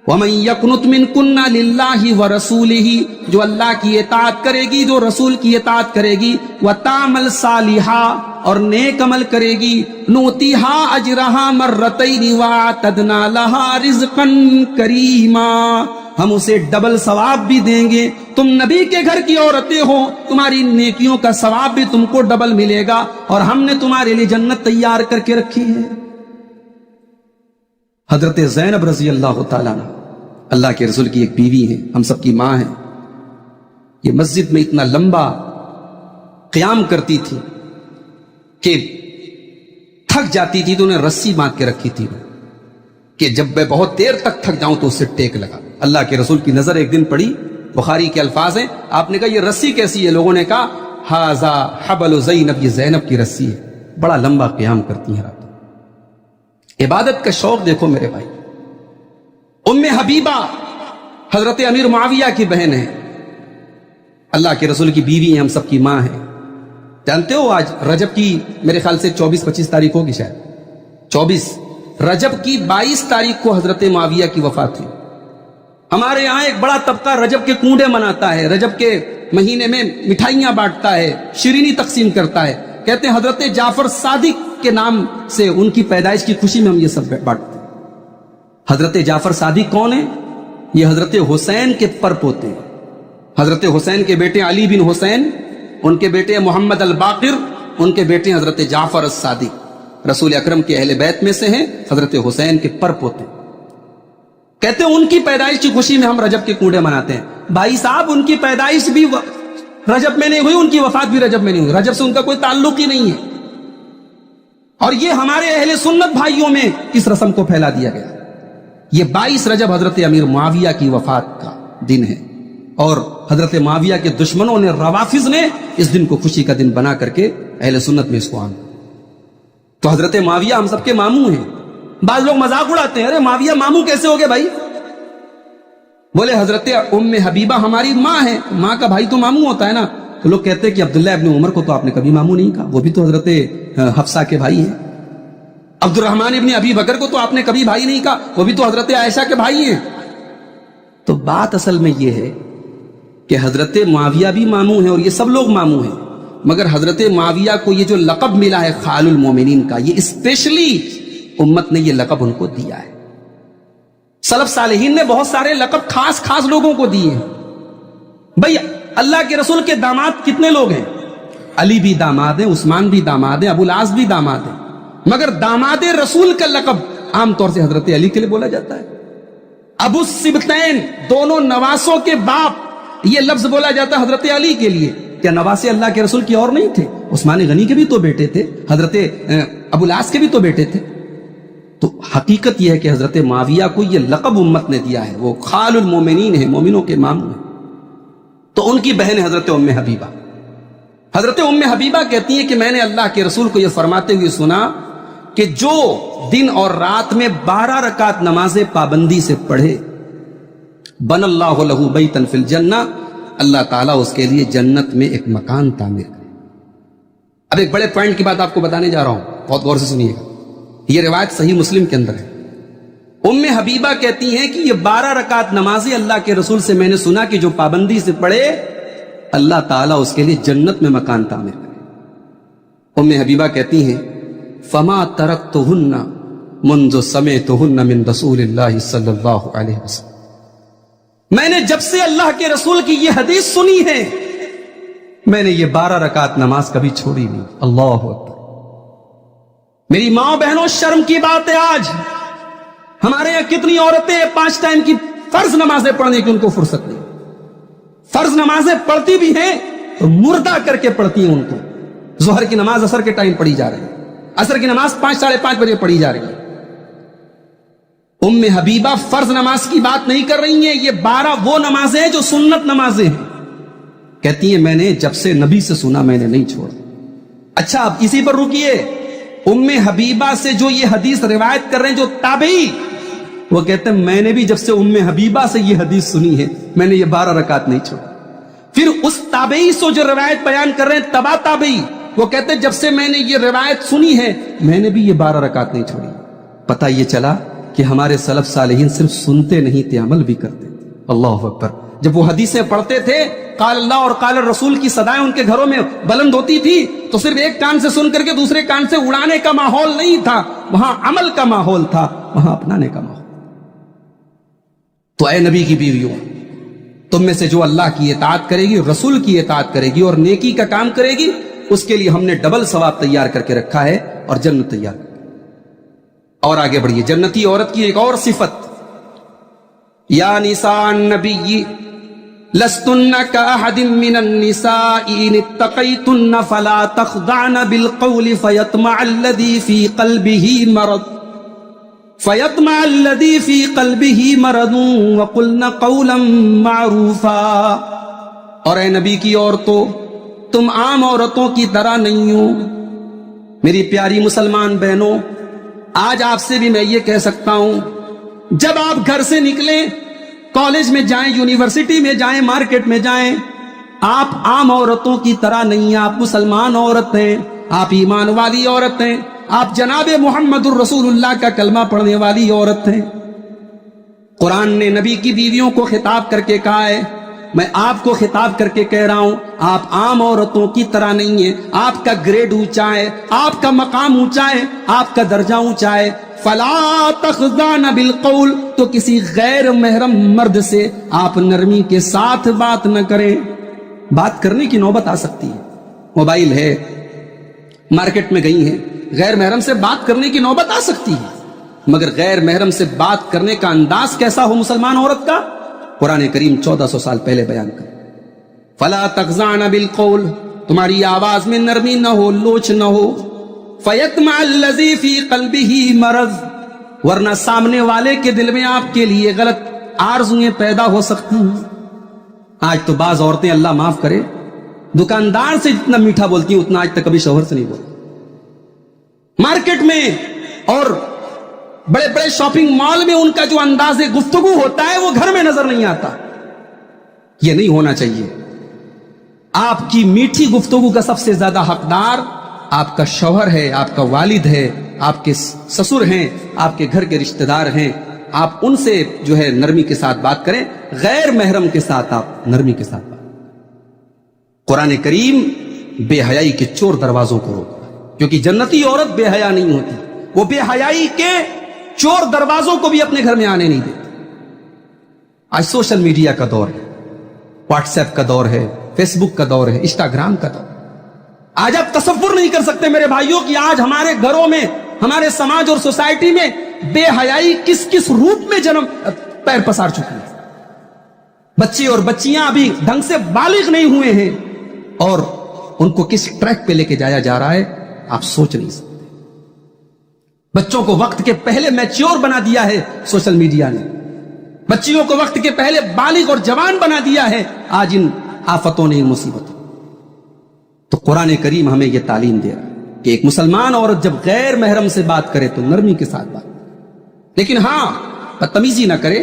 وَمَن يَقْنُتْ مِنْكُنَّ لِلَّهِ وَرَسُولِهِ, جو اللہ کی اطاعت کرے گی, جو رسول کی اطاعت کرے گی, وَتَعْمَلْ صَالِحًا, اور نیک عمل کرے گی, نُؤْتِهَا أَجْرَهَا مَرَّتَيْنِ وَأَعْتَدْنَا لَهَا رِزْقًا كَرِيمًا, ہم اسے ڈبل ثواب بھی دیں گے. تم نبی کے گھر کی عورتیں ہو, تمہاری نیکیوں کا ثواب بھی تم کو ڈبل ملے گا, اور ہم نے تمہارے لیے جنت تیار کر کے رکھی ہے. حضرت زینب رضی اللہ تعالیٰ عنہ, اللہ کے رسول کی ایک بیوی ہیں, ہم سب کی ماں ہیں. یہ مسجد میں اتنا لمبا قیام کرتی تھی کہ تھک جاتی تھی تو انہیں رسی باندھ کے رکھی تھی کہ جب میں بہت دیر تک تھک جاؤں تو اس سے ٹیک لگا. اللہ کے رسول کی نظر ایک دن پڑی, بخاری کے الفاظ ہیں, آپ نے کہا یہ رسی کیسی ہے؟ لوگوں نے کہا ہاذا حبل زینب, یہ زینب کی رسی ہے. بڑا لمبا قیام کرتی ہیں رات. عبادت کا شوق دیکھو میرے بھائی. ام حبیبہ حضرت امیر معاویہ کی بہن ہے, اللہ کے رسول کی بیوی ہیں, ہم سب کی ماں ہے. جانتے ہو آج رجب کی میرے خیال سے 24-25 تاریخ ہوگی, شاید 24 رجب کی 22 تاریخ کو حضرت معاویہ کی وفات ہوئی. ہمارے یہاں ایک بڑا طبقہ رجب کے کنڈے مناتا ہے, رجب کے مہینے میں مٹھائیاں بانٹتا ہے, شیرینی تقسیم کرتا ہے. کہتے ہیں حضرت جعفر صادق کے نام سے ان کی پیدائش کی خوشی میں ہم یہ سب بانٹتے ہیں. حضرت جعفر صادق کون ہیں؟ یہ حضرت حسین کے پر پوتے ہیں. حضرت حسین کے بیٹے علی بن حسین, ان کے بیٹے محمد الباقر, ان کے بیٹے حضرت جعفر الصادق, رسول اکرم کے اہل بیت میں سے ہیں, حضرت حسین کے پر پوتے. کہتے ہیں ان کی پیدائش کی خوشی میں ہم رجب کے کنڈے مناتے ہیں. بھائی صاحب, ان کی پیدائش بھی رجب میں نہیں ہوئی, ان کی وفات بھی رجب میں نہیں ہوئی, رجب سے ان کا کوئی تعلق ہی نہیں ہے. اور یہ ہمارے اہل سنت بھائیوں میں کس رسم کو پھیلا دیا گیا. یہ 22 رجب حضرت امیر معاویہ کی وفات کا دن ہے, اور حضرت معاویہ کے دشمنوں نے, روافض نے, اس دن کو خوشی کا دن بنا کر کے اہل سنت میں اس کو آن. تو حضرت معاویہ ہم سب کے ماموں ہیں. بعض لوگ مذاق اڑاتے ہیں, ارے معاویہ ماموں کیسے ہو گئے بھائی؟ بولے حضرت ام حبیبہ ہماری ماں ہے, ماں کا بھائی تو ماموں ہوتا ہے نا. تو لوگ کہتے ہیں کہ عبداللہ ابن عمر کو تو آپ نے کبھی ماموں نہیں کہا, وہ بھی تو حضرت حفصہ کے بھائی ہیں. عبد الرحمن ابن ابی بکر کو تو آپ نے کبھی بھائی نہیں کہا, وہ بھی تو حضرت عائشہ کے بھائی ہیں. تو بات اصل میں یہ ہے کہ حضرت معاویہ بھی ماموں ہیں اور یہ سب لوگ ماموں ہیں, مگر حضرت معاویہ کو یہ جو لقب ملا ہے خال المومنین کا, یہ اسپیشلی امت نے یہ لقب ان کو دیا ہے. سلف صالحین نے بہت سارے لقب خاص خاص لوگوں کو دیے ہیں. بھئی اللہ کے رسول کے داماد کتنے لوگ ہیں؟ علی بھی داماد ہیں, عثمان بھی داماد ہیں, ابو العاص بھی داماد ہیں, مگر داماد رسول کا لقب عام طور سے حضرت علی کے لیے بولا جاتا ہے. ابو السبتین, دونوں نواسوں کے باپ, یہ لفظ بولا جاتا ہے حضرت علی کے لیے. کیا نواسے اللہ کے رسول کی اور نہیں تھے؟ عثمان غنی کے بھی تو بیٹے تھے, حضرت ابو العاص کے بھی تو بیٹے تھے. تو حقیقت یہ ہے کہ حضرت معاویہ کو یہ لقب امت نے دیا ہے, وہ خال المومنین ہیں, مومنوں کے ماموں ہیں. تو ان کی بہن ہے حضرت ام حبیبہ. حضرت ام حبیبہ کہتی ہیں کہ میں نے اللہ کے رسول کو یہ فرماتے ہوئے سنا کہ جو دن اور رات میں 12 رکعت نماز پابندی سے پڑھے بن اللہ لہ بیتن فی الجنہ، اللہ تعالیٰ اس کے لیے جنت میں ایک مکان تعمیر کرے۔ اب ایک بڑے پوائنٹ کی بات آپ کو بتانے جا رہا ہوں، بہت غور سے سنیے گا۔ یہ روایت صحیح مسلم کے اندر ہے۔ ام حبیبہ کہتی ہیں کہ یہ 12 رکعت نمازیں اللہ کے رسول سے میں نے سنا کہ جو پابندی سے پڑھے اللہ تعالیٰ اس کے لیے جنت میں مکان تعمیر کرے۔ ام حبیبہ کہتی ہیں فما ترکتہن منذ سمعتہن من رسول اللہ صلی اللہ علیہ وسلم، میں نے جب سے اللہ کے رسول کی یہ حدیث سنی ہے میں نے یہ 12 رکعت نماز کبھی چھوڑی نہیں۔ اللہ اکبر۔ میری ماں بہنوں، شرم کی بات ہے آج ہمارے یہاں کتنی عورتیں 5 ٹائم کی فرض نمازیں پڑھنے کی ان کو فرصت نہیں، فرض نمازیں پڑھتی بھی ہیں تو مردہ کر کے پڑھتی ہیں ان کو۔ ظہر کی نماز عصر کے ٹائم پڑھی جا رہی ہے، عصر کی نماز 5 ساڑھے 5 بجے پڑھی جا رہی ہے۔ ام حبیبہ فرض نماز کی بات نہیں کر رہی ہیں، یہ 12 وہ نمازیں ہیں جو سنت نمازیں ہیں۔ کہتی ہیں میں نے جب سے نبی سے سنا میں نے نہیں چھوڑا۔ اچھا اب اسی پر رکیے، ام حبیبہ سے جو یہ حدیث روایت کر رہے ہیں جو تابعی، وہ کہتے ہیں میں نے بھی جب سے ام حبیبہ سے یہ حدیث سنی ہے میں نے یہ 12 رکعت نہیں چھوڑا۔ پھر اس تابعی سے جو روایت بیان کر رہے ہیں تبع تابعی، وہ کہتے ہیں جب سے میں نے یہ روایت سنی ہے میں نے بھی یہ 12 رکعت نہیں چھوڑی۔ پتہ یہ چلا کہ ہمارے سلف صالحین صرف سنتے نہیں تھے، عمل بھی کرتے تھے۔ اللہ اکبر۔ جب وہ حدیثیں پڑھتے تھے قال اللہ اور قال الرسول کی صدائیں ان کے گھروں میں بلند ہوتی تھی تو صرف ایک کان سے سن کر کے دوسرے کان سے اڑانے کا ماحول نہیں تھا، وہاں عمل کا ماحول تھا، وہاں اپنانے کا ماحول۔ تو اے نبی کی بیویوں، تم میں سے جو اللہ کی اطاعت کرے گی، رسول کی اطاعت کرے گی اور نیکی کا کام کرے گی، اس کے لیے ہم نے ڈبل ثواب تیار کر کے رکھا ہے اور جنت تیار کر کے۔ اور آگے بڑھیے، جنتی عورت کی ایک اور صفت، یا نساء النبی لستن کأحد من النساء ان اتقیتن فلا تخضعن بالقول فیطمع الذی فی قلبہ مرض وقلن قولا معروفا۔ اور اے نبی کی عورتوں، تم عام عورتوں کی طرح نہیں ہو۔ میری پیاری مسلمان بہنوں، آج آپ سے بھی میں یہ کہہ سکتا ہوں، جب آپ گھر سے نکلیں، کالج میں جائیں، یونیورسٹی میں جائیں، مارکیٹ میں جائیں، آپ عام عورتوں کی طرح نہیں ہیں، آپ مسلمان عورت ہیں، آپ ایمان والی عورت ہیں، آپ جناب محمد الرسول اللہ کا کلمہ پڑھنے والی عورت ہیں۔ قرآن نے نبی کی بیویوں کو خطاب کر کے کہا ہے، میں آپ کو خطاب کر کے کہہ رہا ہوں، آپ عام عورتوں کی طرح نہیں ہیں، آپ کا گریڈ اونچا ہے، آپ کا مقام اونچا ہے، آپ کا درجہ اونچا ہے۔ فلا تخضعن بالقول، تو کسی غیر محرم مرد سے آپ نرمی کے ساتھ بات نہ کریں۔ بات کرنے کی نوبت آ سکتی ہے، موبائل ہے، مارکیٹ میں گئی ہیں، غیر محرم سے بات کرنے کی نوبت آ سکتی ہے، مگر غیر محرم سے بات کرنے کا انداز کیسا ہو مسلمان عورت کا؟ قرآن کریم 1400 سال پہلے بیان کر، فلا تخضعن بالقول، تمہاری آواز میں نرمی نہ ہو، لوچ نہ ہو، فیطمع الذی فی قلبہ مرض، ورنہ سامنے والے کے دل میں آپ کے لیے غلط آرزویں پیدا ہو سکتی ہیں۔ آج تو بعض عورتیں، اللہ معاف کرے، دکاندار سے جتنا میٹھا بولتی ہیں اتنا آج تک کبھی شوہر سے نہیں بولتی۔ مارکیٹ میں اور بڑے بڑے شاپنگ مال میں ان کا جو انداز گفتگو ہوتا ہے وہ گھر میں نظر نہیں آتا۔ یہ نہیں ہونا چاہیے۔ آپ کی میٹھی گفتگو کا سب سے زیادہ حقدار آپ کا شوہر ہے، آپ کا والد ہے، آپ کے سسر ہیں، آپ کے گھر کے رشتہ دار ہیں۔ آپ ان سے جو ہے نرمی کے ساتھ بات کریں، غیر محرم کے ساتھ آپ نرمی کے ساتھ بات۔ قرآن کریم بے حیائی کے چور دروازوں کو روکتا ہے، کیونکہ جنتی عورت بے حیا نہیں ہوتی، وہ بے حیائی کے چور دروازوں کو بھی اپنے گھر میں آنے نہیں دیتی۔ آج سوشل میڈیا کا دور ہے، واٹس ایپ کا دور ہے، فیس بک کا دور ہے، انسٹاگرام کا دور ہے۔ آج آپ تصور نہیں کر سکتے میرے بھائیوں کہ آج ہمارے گھروں میں، ہمارے سماج اور سوسائٹی میں بے حیائی کس کس روپ میں جنم پیر پسار چکی ہے۔ بچے اور بچیاں ابھی ڈھنگ سے بالغ نہیں ہوئے ہیں اور ان کو کس ٹریک پہ لے کے جایا جا رہا ہے آپ سوچ نہیں سکتے۔ بچوں کو وقت کے پہلے میچیور بنا دیا ہے سوشل میڈیا نے، بچیوں کو وقت کے پہلے بالغ اور جوان بنا دیا ہے آج ان آفتوں نے، ان مصیبتوں۔ تو قرآن کریم ہمیں یہ تعلیم دے رہا ہے کہ ایک مسلمان عورت جب غیر محرم سے بات کرے تو نرمی کے ساتھ بات، لیکن ہاں بدتمیزی نہ کرے،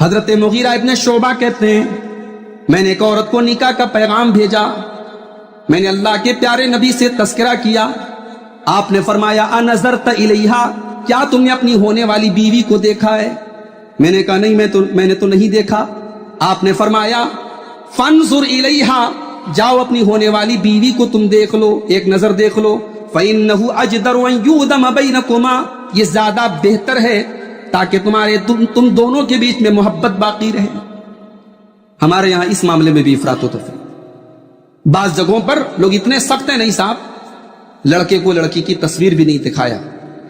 حضرت مغیرہ ابن شعبہ کہتے ہیں میں نے ایک عورت کو نکاح کا پیغام بھیجا، میں نے اللہ کے پیارے نبی سے تذکرہ کیا، آپ نے فرمایا انظرت الیہا، کیا تم نے اپنی ہونے والی بیوی کو دیکھا ہے؟ میں نے کہا نہیں، میں نے تو نہیں دیکھا۔ آپ نے فرمایا فانظر الیہا، جاؤ اپنی ہونے والی بیوی کو تم دیکھ لو، ایک نظر دیکھ لو، فإنہ اجدر ان یؤدم بینکما، یہ زیادہ بہتر ہے تاکہ تم دونوں کے بیچ میں محبت باقی رہے۔ ہمارے یہاں اس معاملے میں بھی افراط و تفریط، بعض جگہوں پر لوگ اتنے سخت ہیں، نہیں صاحب لڑکے کو لڑکی کی تصویر بھی نہیں دکھایا،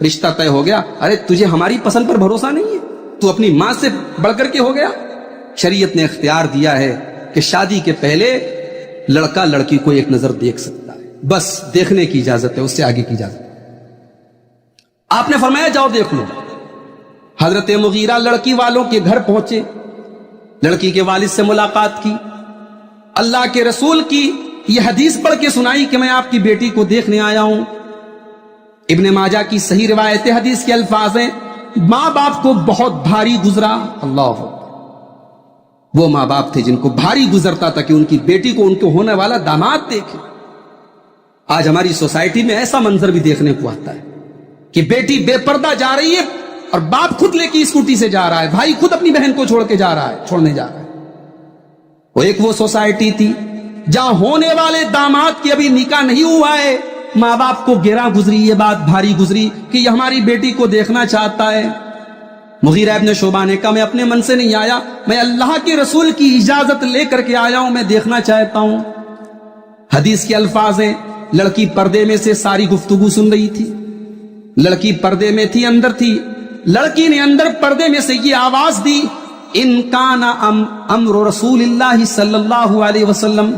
رشتہ طے ہو گیا، ارے تجھے ہماری پسند پر بھروسہ نہیں ہے، تو اپنی ماں سے بڑھ کر کے ہو گیا۔ شریعت نے اختیار دیا ہے کہ شادی کے پہلے لڑکا لڑکی کو ایک نظر دیکھ سکتا ہے، بس دیکھنے کی اجازت ہے، اس سے آگے کی اجازت ہے۔ آپ نے فرمایا جاؤ دیکھ لو۔ حضرت مغیرہ لڑکی والوں کے گھر پہنچے، لڑکی کے والد سے ملاقات کی، اللہ کے رسول کی یہ حدیث پڑھ کے سنائی کہ میں آپ کی بیٹی کو دیکھنے آیا ہوں۔ ابن ماجہ کی صحیح روایت حدیث کے الفاظ ہیں ماں باپ کو بہت بھاری گزرا، اللہ اکبر، وہ ماں باپ تھے جن کو بھاری گزرتا تھا کہ ان کی بیٹی کو ان کو ہونے والا داماد دیکھے۔ آج ہماری سوسائٹی میں ایسا منظر بھی دیکھنے کو آتا ہے کہ بیٹی بے پردہ جا رہی ہے اور باپ خود لے کے اسکوٹی سے جا رہا ہے، بھائی خود اپنی بہن کو چھوڑنے جا رہا ہے۔ وہ ایک وہ سوسائٹی تھی جہاں ہونے والے داماد کی ابھی نکاح نہیں ہوا ہے، ماں باپ کو گراں گزری، یہ بات بھاری گزری کہ یہ ہماری بیٹی کو دیکھنا چاہتا ہے۔ مغیرہ ابن شعبہ نے کہا میں اپنے من سے نہیں آیا، میں اللہ کے رسول کی اجازت لے کر کے آیا ہوں، میں دیکھنا چاہتا ہوں۔ حدیث کے الفاظ ہیں لڑکی پردے میں سے ساری گفتگو سن رہی تھی، لڑکی پردے میں تھی، اندر تھی، لڑکی نے اندر پردے میں سے یہ آواز دی ان کان امر رسول اللہ صلی اللہ علیہ وسلم،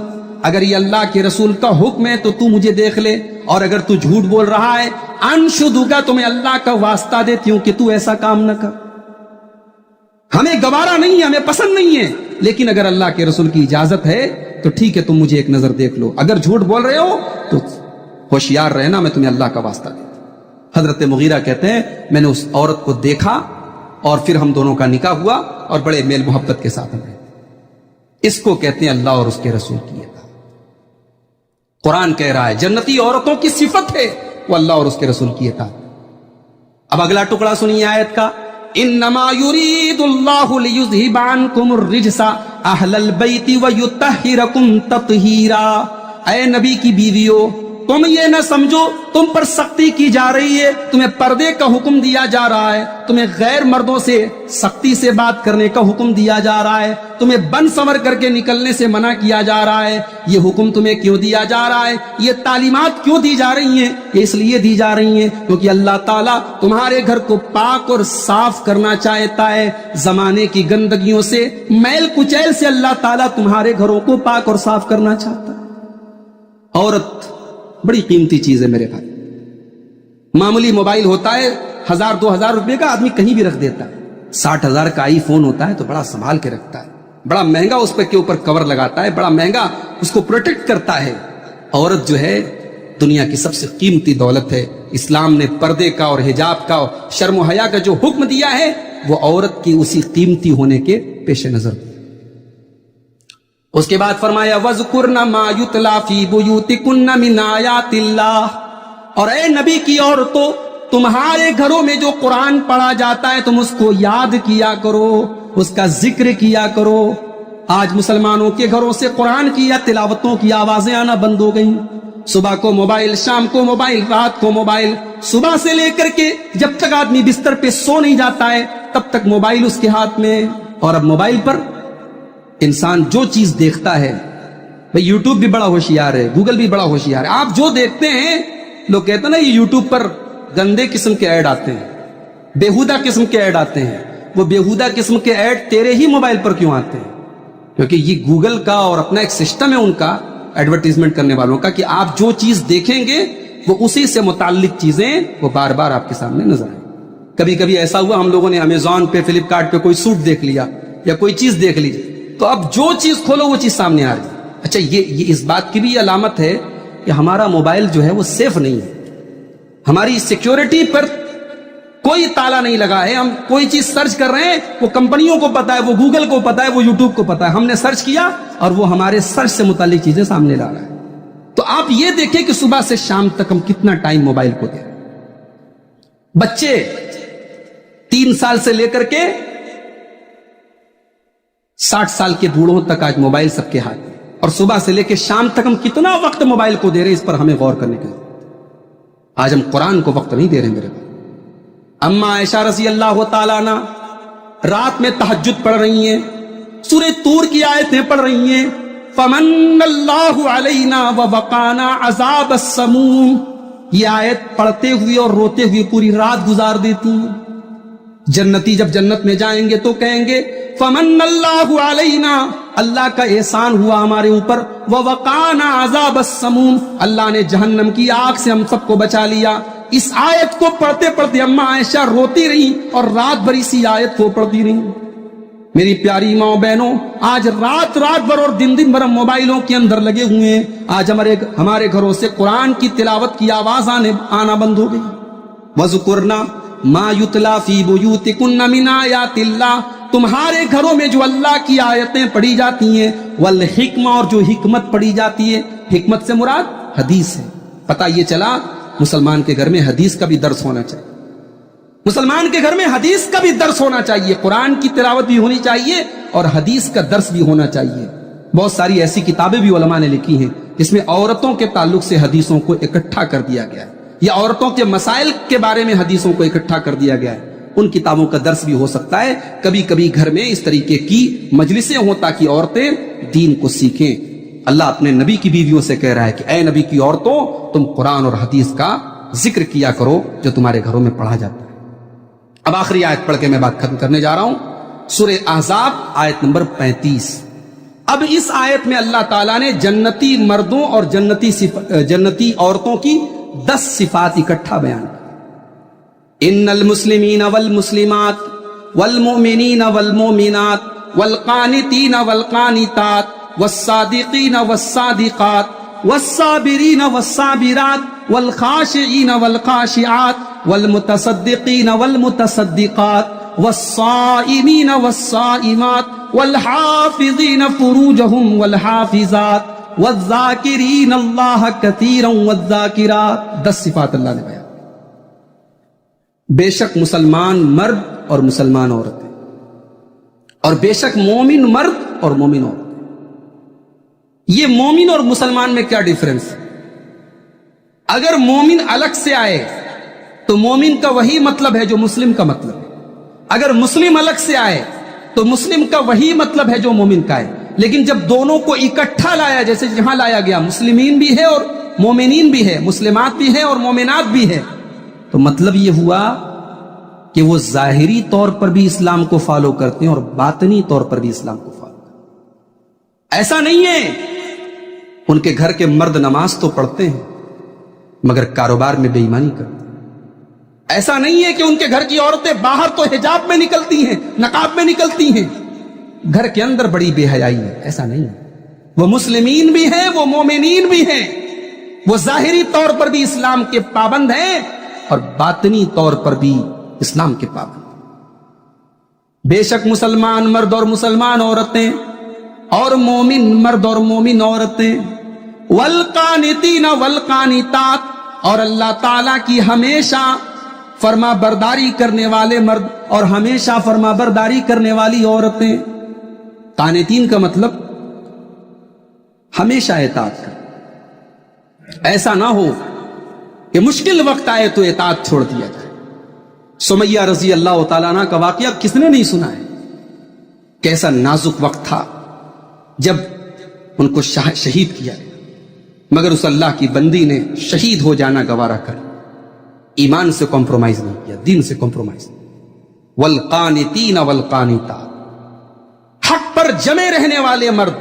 اگر یہ اللہ کے رسول کا حکم ہے تو مجھے دیکھ لے، اور اگر تو جھوٹ بول رہا ہے انشدوگا، تمہیں اللہ کا واسطہ دیتی ہوں کہ تو ایسا کام نہ کر، ہمیں گوارا نہیں ہے، ہمیں پسند نہیں ہے، لیکن اگر اللہ کے رسول کی اجازت ہے تو ٹھیک ہے، تم مجھے ایک نظر دیکھ لو، اگر جھوٹ بول رہے ہو تو ہوشیار رہنا، میں تمہیں اللہ کا واسطہ دیتا ہوں۔ حضرت مغیرہ کہتے ہیں میں نے اس عورت کو دیکھا اور پھر ہم دونوں کا نکاح ہوا اور بڑے میل محبت کے ساتھ رہے۔ اس کو کہتے ہیں اللہ اور اس کے رسول کی اطاعت۔ قرآن کہہ رہا ہے جنتی عورتوں کی صفت ہے وہ اللہ اور اس کے رسول کی اطاعت۔ اب اگلا ٹکڑا سنیے آیت کا، انما یرید اللہ لیذھب عنکم الرجس اہل البیت ویطہرکم تطہیرا۔ اے نبی کی بیویوں، تم یہ نہ سمجھو تم پر سختی کی جا رہی ہے، تمہیں پردے کا حکم دیا جا رہا ہے، تمہیں غیر مردوں سے سختی سے بات کرنے کا حکم دیا جا رہا ہے، تمہیں بن سنور کر کے نکلنے سے منع کیا جا رہا ہے۔ یہ حکم تمہیں کیوں دیا جا رہا ہے، یہ تعلیمات کیوں دی جا رہی ہیں؟ یہ اس لیے دی جا رہی ہیں کیونکہ اللہ تعالیٰ تمہارے گھر کو پاک اور صاف کرنا چاہتا ہے، زمانے کی گندگیوں سے، میل کچیل سے اللہ تعالیٰ تمہارے گھروں کو پاک اور صاف کرنا چاہتا ہے۔ عورت بڑی قیمتی چیز ہے میرے بھائی، معمولی موبائل ہوتا ہے 1000-2000 روپے کا، آدمی کہیں بھی رکھ دیتا ہے، 60,000 کا آئی فون ہوتا ہے تو بڑا سنبھال کے رکھتا ہے، بڑا مہنگا اس پہ کے اوپر کور لگاتا ہے، بڑا مہنگا اس کو پروٹیکٹ کرتا ہے۔ عورت جو ہے دنیا کی سب سے قیمتی دولت ہے۔ اسلام نے پردے کا اور حجاب کا اور شرم و حیا کا جو حکم دیا ہے وہ عورت کی اسی قیمتی ہونے کے پیش نظر۔ اس کے بعد فرمایا وَذْكُرْنَ مَا يُتْلَى فِي بُيُوتِكُنَّ مِنْ آيَاتِ اللَّهِ، اور اے نبی کی عورتوں، تمہارے گھروں میں جو قرآن پڑھا جاتا ہے تم اس کو یاد کیا کرو، اس کا ذکر کیا کرو۔ آج مسلمانوں کے گھروں سے قرآن کی یا تلاوتوں کی آوازیں آنا بند ہو گئیں، صبح کو موبائل، شام کو موبائل، رات کو موبائل، صبح سے لے کر کے جب تک آدمی بستر پہ سو نہیں جاتا ہے تب تک موبائل اس کے ہاتھ میں۔ اور اب موبائل پر انسان جو چیز دیکھتا ہے، بھئی یوٹیوب بھی بڑا ہوشیار ہے، گوگل بھی بڑا ہوشیار ہے، آپ جو دیکھتے ہیں، لوگ کہتے ہیں نا یہ یوٹیوب پر گندے قسم کے ایڈ آتے ہیں، بیہودہ قسم کے ایڈ آتے ہیں، وہ بیہودہ قسم کے ایڈ تیرے ہی موبائل پر کیوں آتے ہیں؟ کیونکہ یہ گوگل کا اور اپنا ایک سسٹم ہے ان کا ایڈورٹیزمنٹ کرنے والوں کا کہ آپ جو چیز دیکھیں گے وہ اسی سے متعلق چیزیں وہ بار بار آپ کے سامنے نظر آئیں۔ کبھی کبھی ایسا ہوا ہم لوگوں نے امیزون پہ، فلپ کارٹ پہ کوئی سوٹ دیکھ لیا یا کوئی چیز دیکھ لی، تو اب جو چیز کھولو وہ چیز سامنے آ رہی ہے۔ اچھا یہ اس بات کی بھی علامت ہے کہ ہمارا موبائل جو ہے وہ سیف نہیں ہے، ہماری سیکیورٹی پر کوئی تالا نہیں لگا ہے. ہم کوئی چیز سرچ کر رہے ہیں، وہ کمپنیوں کو پتا ہے، وہ گوگل کو پتا ہے، وہ یوٹیوب کو پتا ہے. ہم نے سرچ کیا اور وہ ہمارے سرچ سے متعلق چیزیں سامنے لا رہا ہے. تو آپ یہ دیکھیں کہ صبح سے شام تک ہم کتنا ٹائم موبائل کو دے رہے ہیں. بچے 3 سال سے لے کر کے 60 سال کے بوڑھوں تک آج موبائل سب کے ہاتھ میں، اور صبح سے لے کے شام تک ہم کتنا وقت موبائل کو دے رہے ہیں، اس پر ہمیں غور کرنے کی ضرورت ہے. آج ہم قرآن کو وقت نہیں دے رہے ہیں. میرے بھائی، اما عائشہ رضی اللہ تعالیٰ عنہ رات میں تہجد پڑھ رہی ہیں، سورہ طور کی آیتیں پڑھ رہی ہیں. فمن اللہ علینا ووقانا عذاب السموم، یہ آیت پڑھتے ہوئے اور روتے ہوئے پوری رات گزار دیتی ہیں. جنتی جب جنت میں جائیں گے تو کہیں گے فمن اللہ علینا، اللہ کا احسان ہوا ہمارے اوپر، ووقانا عذاب السموم، اللہ نے جہنم کی آگ سے ہم سب کو بچا لیا. اس آیت کو پڑھتے پڑھتے اما عائشہ روتی رہی اور رات بھر اسی آیت کو پڑھتی رہی. میری پیاری ماں بہنوں، آج رات بھر اور دن بھر ہم موبائلوں کے اندر لگے ہوئے ہیں. آج ہمارے گھروں سے قرآن کی تلاوت کی آواز آنا بند ہو گئی. وَذْكُرْنَا مَا يُتْلَى فِي بُيُوتِكُنَّ مِنْ آيَاتِ اللَّهِ، تمہارے گھروں میں جو اللہ کی آیتیں پڑھی جاتی ہیں، والحکمہ، اور جو حکمت پڑھی جاتی ہے. حکمت سے مراد حدیث ہے. پتہ یہ چلا مسلمان کے گھر میں حدیث کا بھی درس ہونا چاہیے. مسلمان کے گھر میں حدیث کا بھی درس ہونا چاہیے. قرآن کی تلاوت بھی ہونی چاہیے اور حدیث کا درس بھی ہونا چاہیے. بہت ساری ایسی کتابیں بھی علماء نے لکھی ہیں جس میں عورتوں کے تعلق سے حدیثوں کو اکٹھا کر دیا گیا ہے، یا عورتوں کے مسائل کے بارے میں حدیثوں کو اکٹھا کر دیا گیا ہے. ان کتابوں کا درس بھی ہو سکتا ہے. کبھی کبھی گھر میں اس طریقے کی مجلسیں ہوں تاکہ عورتیں دین کو سیکھیں. اللہ اپنے نبی کی بیویوں سے کہہ رہا ہے کہ اے نبی کی عورتوں، تم قرآن اور حدیث کا ذکر کیا کرو جو تمہارے گھروں میں پڑھا جاتا ہے. اب آخری آیت پڑھ کے میں بات ختم کرنے جا رہا ہوں، سورہ احزاب آیت نمبر 35. اب اس آیت میں اللہ تعالیٰ نے جنتی مردوں اور جنتی عورتوں کی 10 صفات اکٹھا بیان کی. ان المسلمین والمسلمات والمؤمنین والمؤمنات والقانتین والقانتات والصادقین والصادقات والصابرین والصابرات والخاشعین والخاشعات والمتصدقین والمتصدقات والصائمین والصائمات والحافظین فروجہم والحافظات والذاکرین اللہ کثیرا والذاکرات. 10 صفات اللہ نے بیان. بے شک مسلمان مرد اور مسلمان عورتیں، اور بے شک مومن مرد اور مومن عورتیں. یہ مومن اور مسلمان میں کیا ڈیفرنس ہے؟ اگر مومن الگ سے آئے تو مومن کا وہی مطلب ہے جو مسلم کا مطلب ہے. اگر مسلم الگ سے آئے تو مسلم کا وہی مطلب ہے جو مومن کا ہے. لیکن جب دونوں کو اکٹھا لایا، جیسے یہاں لایا گیا مسلمین بھی ہے اور مومنین بھی ہے، مسلمات بھی ہے اور مومنات بھی ہے، تو مطلب یہ ہوا کہ وہ ظاہری طور پر بھی اسلام کو فالو کرتے ہیں اور باطنی طور پر بھی اسلام کو فالو کرتے ہیں. ایسا نہیں ہے ان کے گھر کے مرد نماز تو پڑھتے ہیں مگر کاروبار میں بے ایمانی کرتے ہیں. ایسا نہیں ہے کہ ان کے گھر کی عورتیں باہر تو حجاب میں نکلتی ہیں، نقاب میں نکلتی ہیں، گھر کے اندر بڑی بے حیائی ہے. ایسا نہیں ہے. وہ مسلمین بھی ہیں، وہ مومنین بھی ہیں، وہ ظاہری طور پر بھی اسلام کے پابند ہیں اور باطنی طور پر بھی اسلام کے پابند. بے شک مسلمان مرد اور مسلمان عورتیں اور مومن مرد اور مومن عورتیں، والقانتین والقانتات، اور اللہ تعالیٰ کی ہمیشہ فرما برداری کرنے والے مرد اور ہمیشہ فرما برداری کرنے والی عورتیں. قانتین کا مطلب ہمیشہ اطاعت کر، ایسا نہ ہو کہ مشکل وقت آئے تو اطاعت چھوڑ دیا جائے. سمیہ رضی اللہ تعالیٰ عنہ کا واقعہ کس نے نہیں سنا ہے؟ کیسا نازک وقت تھا جب ان کو شہید کیا گیا، مگر اس اللہ کی بندی نے شہید ہو جانا گوارا کر، ایمان سے کمپرومائز نہیں کیا، دین سے کمپرومائز نہیں. والقانتین والقانتات، حق پر جمے رہنے والے مرد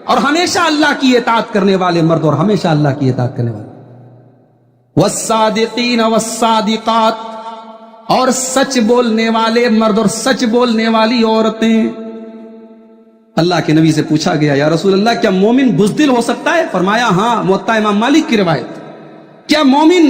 اور ہمیشہ اللہ کی اطاعت کرنے والے مرد اور ہمیشہ اللہ کی اطاعت کرنے والے. والصادقین والصادقات، اور سچ بولنے والے مرد اور سچ بولنے والی عورتیں. اللہ کے نبی سے پوچھا گیا یا رسول اللہ کیا مومن بزدل ہو سکتا ہے؟ فرمایا ہاں، موطا امام مالک کی روایت. کیا مومن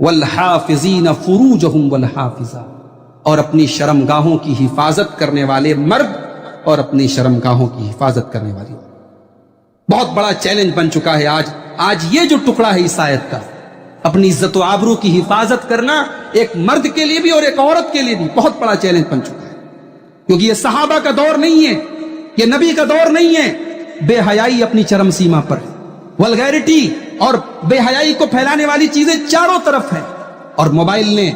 والحافظین فروجہم والحافظات، اور اپنی شرمگاہوں کی حفاظت کرنے والے مرد اور اپنی شرمگاہوں کی حفاظت کرنے والی۔ بہت بڑا چیلنج بن چکا ہے آج یہ جو ٹکڑا ہے اس آیت کا، اپنی عزت و آبرو کی حفاظت کرنا ایک مرد کے لیے بھی اور ایک عورت کے لیے بھی بہت بڑا چیلنج بن چکا ہے، کیونکہ یہ صحابہ کا دور نہیں ہے، یہ نبی کا دور نہیں ہے۔ بے حیائی اپنی چرم سیما پر ہے، ولگیرٹی اور بے حیائی کو پھیلانے والی چیزیں چاروں طرف ہیں، اور موبائل نے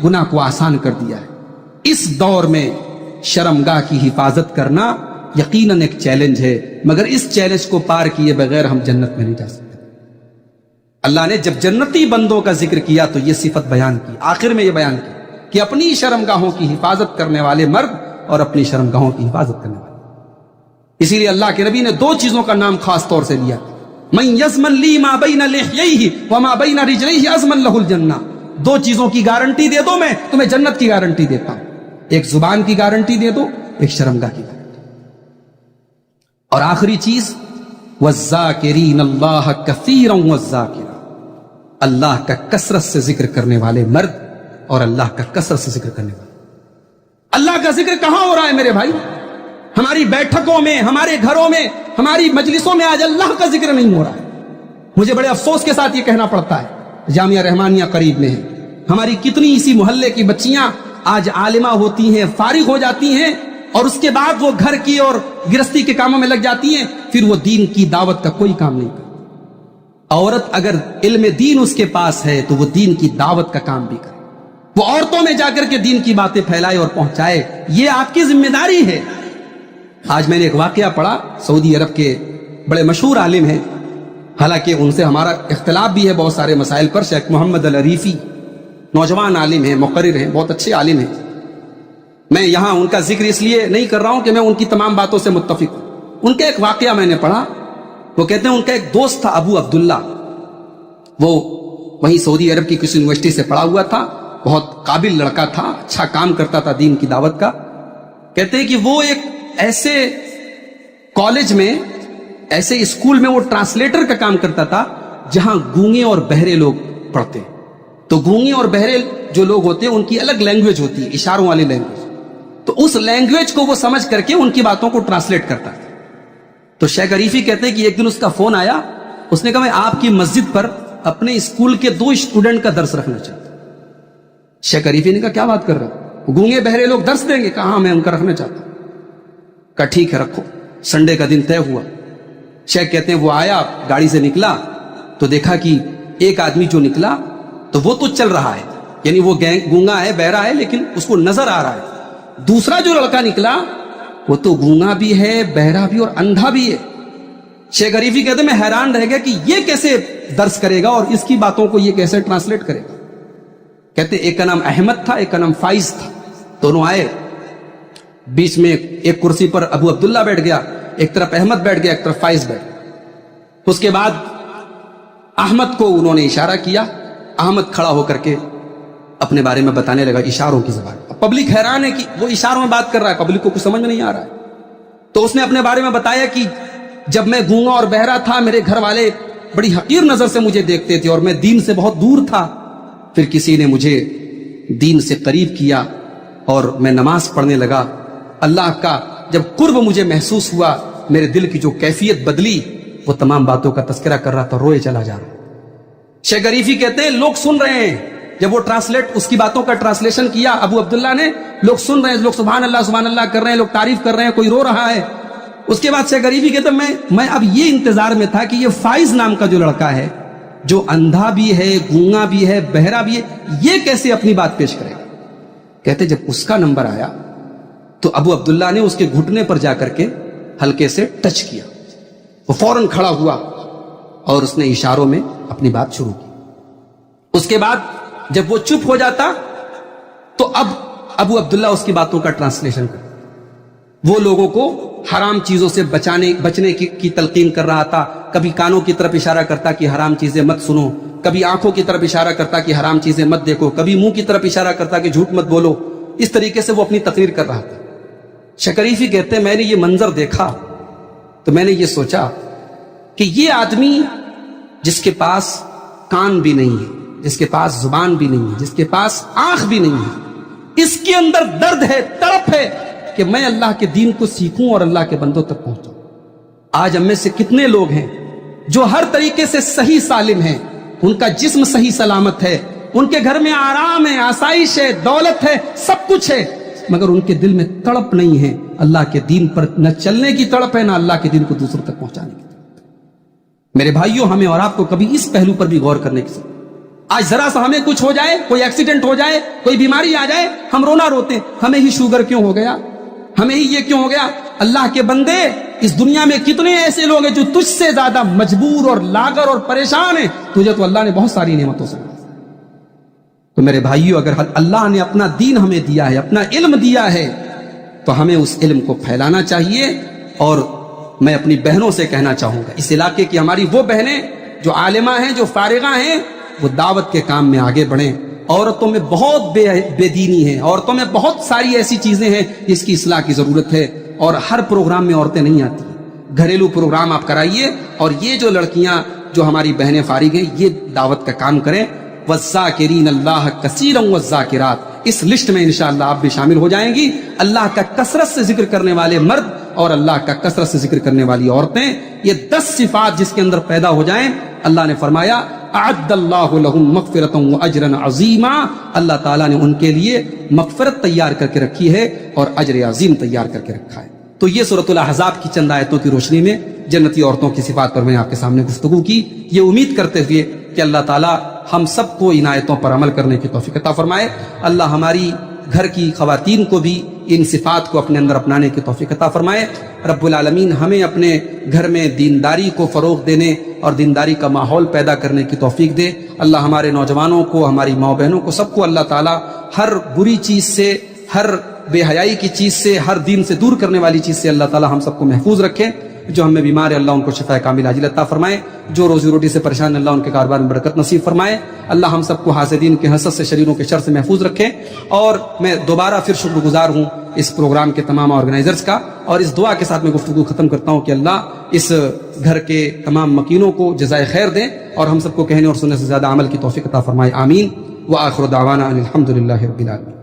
گناہ کو آسان کر دیا ہے۔ اس دور میں شرمگاہ کی حفاظت کرنا یقیناً ایک چیلنج ہے، مگر اس چیلنج کو پار کیے بغیر ہم جنت میں نہیں جا سکتے۔ اللہ نے جب جنتی بندوں کا ذکر کیا تو یہ صفت بیان کی، آخر میں یہ بیان کی کہ اپنی شرمگاہوں کی حفاظت کرنے والے مرد اور اپنی شرمگاہوں کی حفاظت کرنے والے۔ اسی لیے اللہ کے نبی نے دو چیزوں کا نام خاص طور سے لیا، من یضمن لی ما بین لحییہ وما بین رجلیہ اضمن لہ الجنہ۔ دو چیزوں کی گارنٹی دے دو، میں تمہیں جنت کی گارنٹی دیتا ہوں، ایک زبان کی گارنٹی دے دو، ایک شرمگاہ کی گارنٹی۔ اور آخری چیز والذاکرین اللہ کثیرا والذاکرات، اللہ کا کثرت سے ذکر کرنے والے مرد اور اللہ کا کثرت سے ذکر کرنے والے۔ اللہ کا ذکر کہاں ہو رہا ہے میرے بھائی؟ ہماری بیٹھکوں میں، ہمارے گھروں میں، ہماری مجلسوں میں آج اللہ کا ذکر نہیں ہو رہا ہے۔ مجھے بڑے افسوس کے ساتھ یہ کہنا پڑتا ہے، جامعہ رحمانیہ قریب میں ہے، ہماری کتنی اسی محلے کی بچیاں آج عالمہ ہوتی ہیں، فارغ ہو جاتی ہیں، اور اس کے بعد وہ گھر کی اور گرہستی کے کاموں میں لگ جاتی ہیں، پھر وہ دین کی دعوت کا کوئی کام نہیں کرتی۔ عورت اگر علم دین اس کے پاس ہے تو وہ دین کی دعوت کا کام بھی کرے، وہ عورتوں میں جا کر کے دین کی باتیں پھیلائے اور پہنچائے، یہ آپ کی ذمہ داری ہے۔ آج میں نے ایک واقعہ پڑھا، سعودی عرب کے بڑے مشہور عالم ہیں، حالانکہ ان سے ہمارا اختلاف بھی ہے بہت سارے مسائل پر، شیخ محمد العریفی، نوجوان عالم ہیں، مقرر ہیں، بہت اچھے عالم ہیں۔ میں یہاں ان کا ذکر اس لیے نہیں کر رہا ہوں کہ میں ان کی تمام باتوں سے متفق ہوں۔ ان کا ایک واقعہ میں نے پڑھا، وہ کہتے ہیں ان کا ایک دوست تھا ابو عبداللہ، وہ وہیں سعودی عرب کی کسی یونیورسٹی سے پڑھا ہوا تھا، بہت قابل لڑکا تھا، اچھا کام کرتا تھا دین کی دعوت کا۔ کہتے ہیں کہ وہ ایک ایسے کالج میں، ایسے اسکول میں وہ ٹرانسلیٹر کا کام کرتا تھا جہاں گونگے اور بہرے لوگ پڑھتے ہیں۔ تو گونگے اور بہرے جو لوگ ہوتے ہیں ان کی الگ لینگویج ہوتی ہے، اشاروں والی لینگویج، تو اس لینگویج کو وہ سمجھ کر کے ان کی باتوں کو ٹرانسلیٹ کرتا تھا۔ تو شیخ عریفی کہتے ہیں کہ ایک دن اس کا فون آیا، اس نے کہا میں آپ کی مسجد پر اپنے اسکول کے 2 اسٹوڈنٹ کا درس رکھنا چاہتا ہوں۔ شیخ عریفی نے کہا کیا بات کر رہے ہو، گونگے بہرے لوگ درس دیں گے؟ کہا ہاں میں ان کا رکھنا چاہتا ہوں۔ کہا ٹھیک ہے رکھو۔ سنڈے کا دن طے ہوا۔ شیخ کہتے ہیں وہ آیا، گاڑی سے نکلا تو دیکھا کہ ایک آدمی جو نکلا تو وہ تو چل رہا ہے، یعنی وہ گونگا ہے، بہرا ہے، لیکن اس کو نظر آ رہا ہے۔ دوسرا جو لڑکا نکلا وہ تو گونگا بھی ہے، بہرا بھی اور اندھا بھی ہے۔ شیخ عریفی کہتے ہیں میں حیران رہ گیا کہ یہ کیسے درس کرے گا اور اس کی باتوں کو یہ کیسے ٹرانسلیٹ کرے گا۔ کہتے ایک کا نام احمد تھا، ایک کا نام فائز تھا، دونوں آئے، بیچ میں ایک کرسی پر ابو عبداللہ بیٹھ گیا، ایک طرف احمد بیٹھ گیا، ایک طرف فائز بیٹھ گیا۔ اس کے بعد احمد کو انہوں نے اشارہ کیا، احمد کھڑا ہو کر کے اپنے بارے میں بتانے لگا اشاروں کی زبان۔ پبلک حیران ہے کہ وہ اشاروں میں بات کر رہا ہے، پبلک کو کچھ سمجھ میں نہیں آ رہا ہے۔ تو اس نے اپنے بارے میں بتایا کہ جب میں گونگا اور بہرا تھا میرے گھر والے بڑی حقیر نظر سے مجھے دیکھتے تھے اور میں دین سے بہت دور تھا، پھر کسی نے مجھے دین سے قریب کیا اور میں نماز پڑھنے لگا، اللہ کا جب قرب مجھے محسوس ہوا، میرے دل کی جو کیفیت بدلی، وہ تمام باتوں کا تذکرہ کر رہا تھا، روئے چلا جا رہا۔ شیخ عریفی کہتے ہیں لوگ سن رہے ہیں، جب وہ اس کی باتوں کا ٹرانسلیشن کیا ابو عبداللہ نے، لوگ سن رہے ہیں، لوگ سبحان اللہ کر رہے ہیں، لوگ تعریف کر رہے ہیں، کوئی رو رہا ہے۔ اس کے بعد شیخ عریفی کہتے ہیں میں اب یہ انتظار میں تھا کہ یہ فائز نام کا جو لڑکا ہے، جو اندھا بھی ہے، گونگا بھی ہے، بہرا بھی ہے، یہ کیسے اپنی بات پیش کرے گا۔ کہتے جب اس کا نمبر آیا تو ابو عبداللہ نے اس کے گھٹنے پر جا کر کے ہلکے سے ٹچ کیا، وہ فوراً کھڑا ہوا اور اس نے اشاروں میں اپنی بات شروع کی۔ اس کے بعد جب وہ چپ ہو جاتا تو اب ابو عبداللہ اس کی باتوں کا ٹرانسلیشن کرتا، وہ لوگوں کو حرام چیزوں سے بچنے کی تلقین کر رہا تھا، کبھی کانوں کی طرف اشارہ کرتا کہ حرام چیزیں مت سنو، کبھی آنکھوں کی طرف اشارہ کرتا کہ حرام چیزیں مت دیکھو، کبھی منہ کی طرف اشارہ کرتا کہ جھوٹ مت بولو۔ اس طریقے سے وہ اپنی تقریر کر رہا تھا۔ شیخ عریفی کہتے ہیں میں نے یہ منظر دیکھا تو میں نے یہ سوچا کہ یہ آدمی جس کے پاس کان بھی نہیں ہے، جس کے پاس زبان بھی نہیں ہے، جس کے پاس آنکھ بھی نہیں ہے، اس کے اندر درد ہے، تڑپ ہے کہ میں اللہ کے دین کو سیکھوں اور اللہ کے بندوں تک پہنچوں۔ آج ہم میں سے کتنے لوگ ہیں جو ہر طریقے سے صحیح سالم ہیں، ان کا جسم صحیح سلامت ہے، ان کے گھر میں آرام ہے، آسائش ہے، دولت ہے، سب کچھ ہے، مگر ان کے دل میں تڑپ نہیں ہے اللہ کے دین پر نہ چلنے کی تڑپ ہے، نہ اللہ کے دین کو دوسروں تک پہنچانے کی تڑپ ہے۔ میرے بھائیوں، ہمیں اور آپ کو کبھی اس پہلو پر بھی غور کرنے کی ضرورت ہے۔ آج ذرا سا ہمیں کچھ ہو جائے، کوئی ایکسیڈنٹ ہو جائے، کوئی بیماری آ جائے، ہم رونا روتے ہیں، ہمیں ہی شوگر کیوں ہو گیا، ہمیں ہی یہ کیوں ہو گیا۔ اللہ کے بندے، اس دنیا میں کتنے ایسے لوگ ہیں جو تجھ سے زیادہ مجبور اور لاغر اور پریشان ہیں، تجھے تو اللہ نے بہت ساری نعمتوں سے۔ تو میرے بھائیوں، اگر اللہ نے اپنا دین ہمیں دیا ہے، اپنا علم دیا ہے، تو ہمیں اس علم کو پھیلانا چاہیے۔ اور میں اپنی بہنوں سے کہنا چاہوں گا، اس علاقے کی ہماری وہ بہنیں جو عالمہ ہیں، جو فارغہ ہیں، وہ دعوت کے کام میں آگے بڑھیں۔ عورتوں میں بہت بے دینی ہے، عورتوں میں بہت ساری ایسی چیزیں ہیں جس کی اصلاح کی ضرورت ہے، اور ہر پروگرام میں عورتیں نہیں آتی۔ گھریلو پروگرام آپ کرائیے، اور یہ جو لڑکیاں جو ہماری بہنیں فارغ ہیں، یہ دعوت کا کام کریں۔ والذاکرین اللہ کثیرا والذاکرات، اس لسٹ میں انشاءاللہ آپ بھی شامل ہو جائیں گی۔ اللہ کا کثرت سے ذکر کرنے والے مرد اور اللہ کا کثرت سے ذکر کرنے والی عورتیں، یہ 10 صفات جس کے اندر پیدا ہو جائیں، اللہ نے فرمایا اعد اللہ لہم مغفرۃ واجرا عظیما، اللہ تعالیٰ نے ان کے لیے مغفرت تیار کر کے رکھی ہے اور اجر عظیم تیار کر کے رکھا ہے۔ تو یہ سورۃ الاحزاب کی چند آیتوں کی روشنی میں جنتی عورتوں کی صفات پر میں آپ کے سامنے گفتگو کی، یہ امید کرتے ہوئے کہ اللہ تعالیٰ ہم سب کو ان آیتوں پر عمل کرنے کی توفیق عطا فرمائے۔ اللہ ہماری گھر کی خواتین کو بھی ان صفات کو اپنے اندر اپنانے کی توفیق عطا فرمائے۔ رب العالمین ہمیں اپنے گھر میں دینداری کو فروغ دینے اور دینداری کا ماحول پیدا کرنے کی توفیق دے۔ اللہ ہمارے نوجوانوں کو، ہماری ماں بہنوں کو، سب کو اللہ تعالیٰ ہر بری چیز سے، ہر بے حیائی کی چیز سے، ہر دین سے دور کرنے والی چیز سے اللہ تعالیٰ ہم سب کو محفوظ رکھے۔ جو ہم میں بیمار ہے اللہ ان کو شفا کامل عاجل عطا فرمائے، جو روزی روٹی سے پریشان ہے اللہ ان کے کاروبار میں برکت نصیب فرمائے۔ اللہ ہم سب کو حاسدین کے حسد سے، شریروں کے شر سے محفوظ رکھے۔ اور میں دوبارہ پھر شکر گزار ہوں اس پروگرام کے تمام آرگنائزرز کا، اور اس دعا کے ساتھ میں گفتگو ختم کرتا ہوں کہ اللہ اس گھر کے تمام مکینوں کو جزائے خیر دیں اور ہم سب کو کہنے اور سننے سے زیادہ عمل کی توفیق عطا فرمائے، آمین۔ وآخر دعوانا ان الحمد للہ رب العالمین۔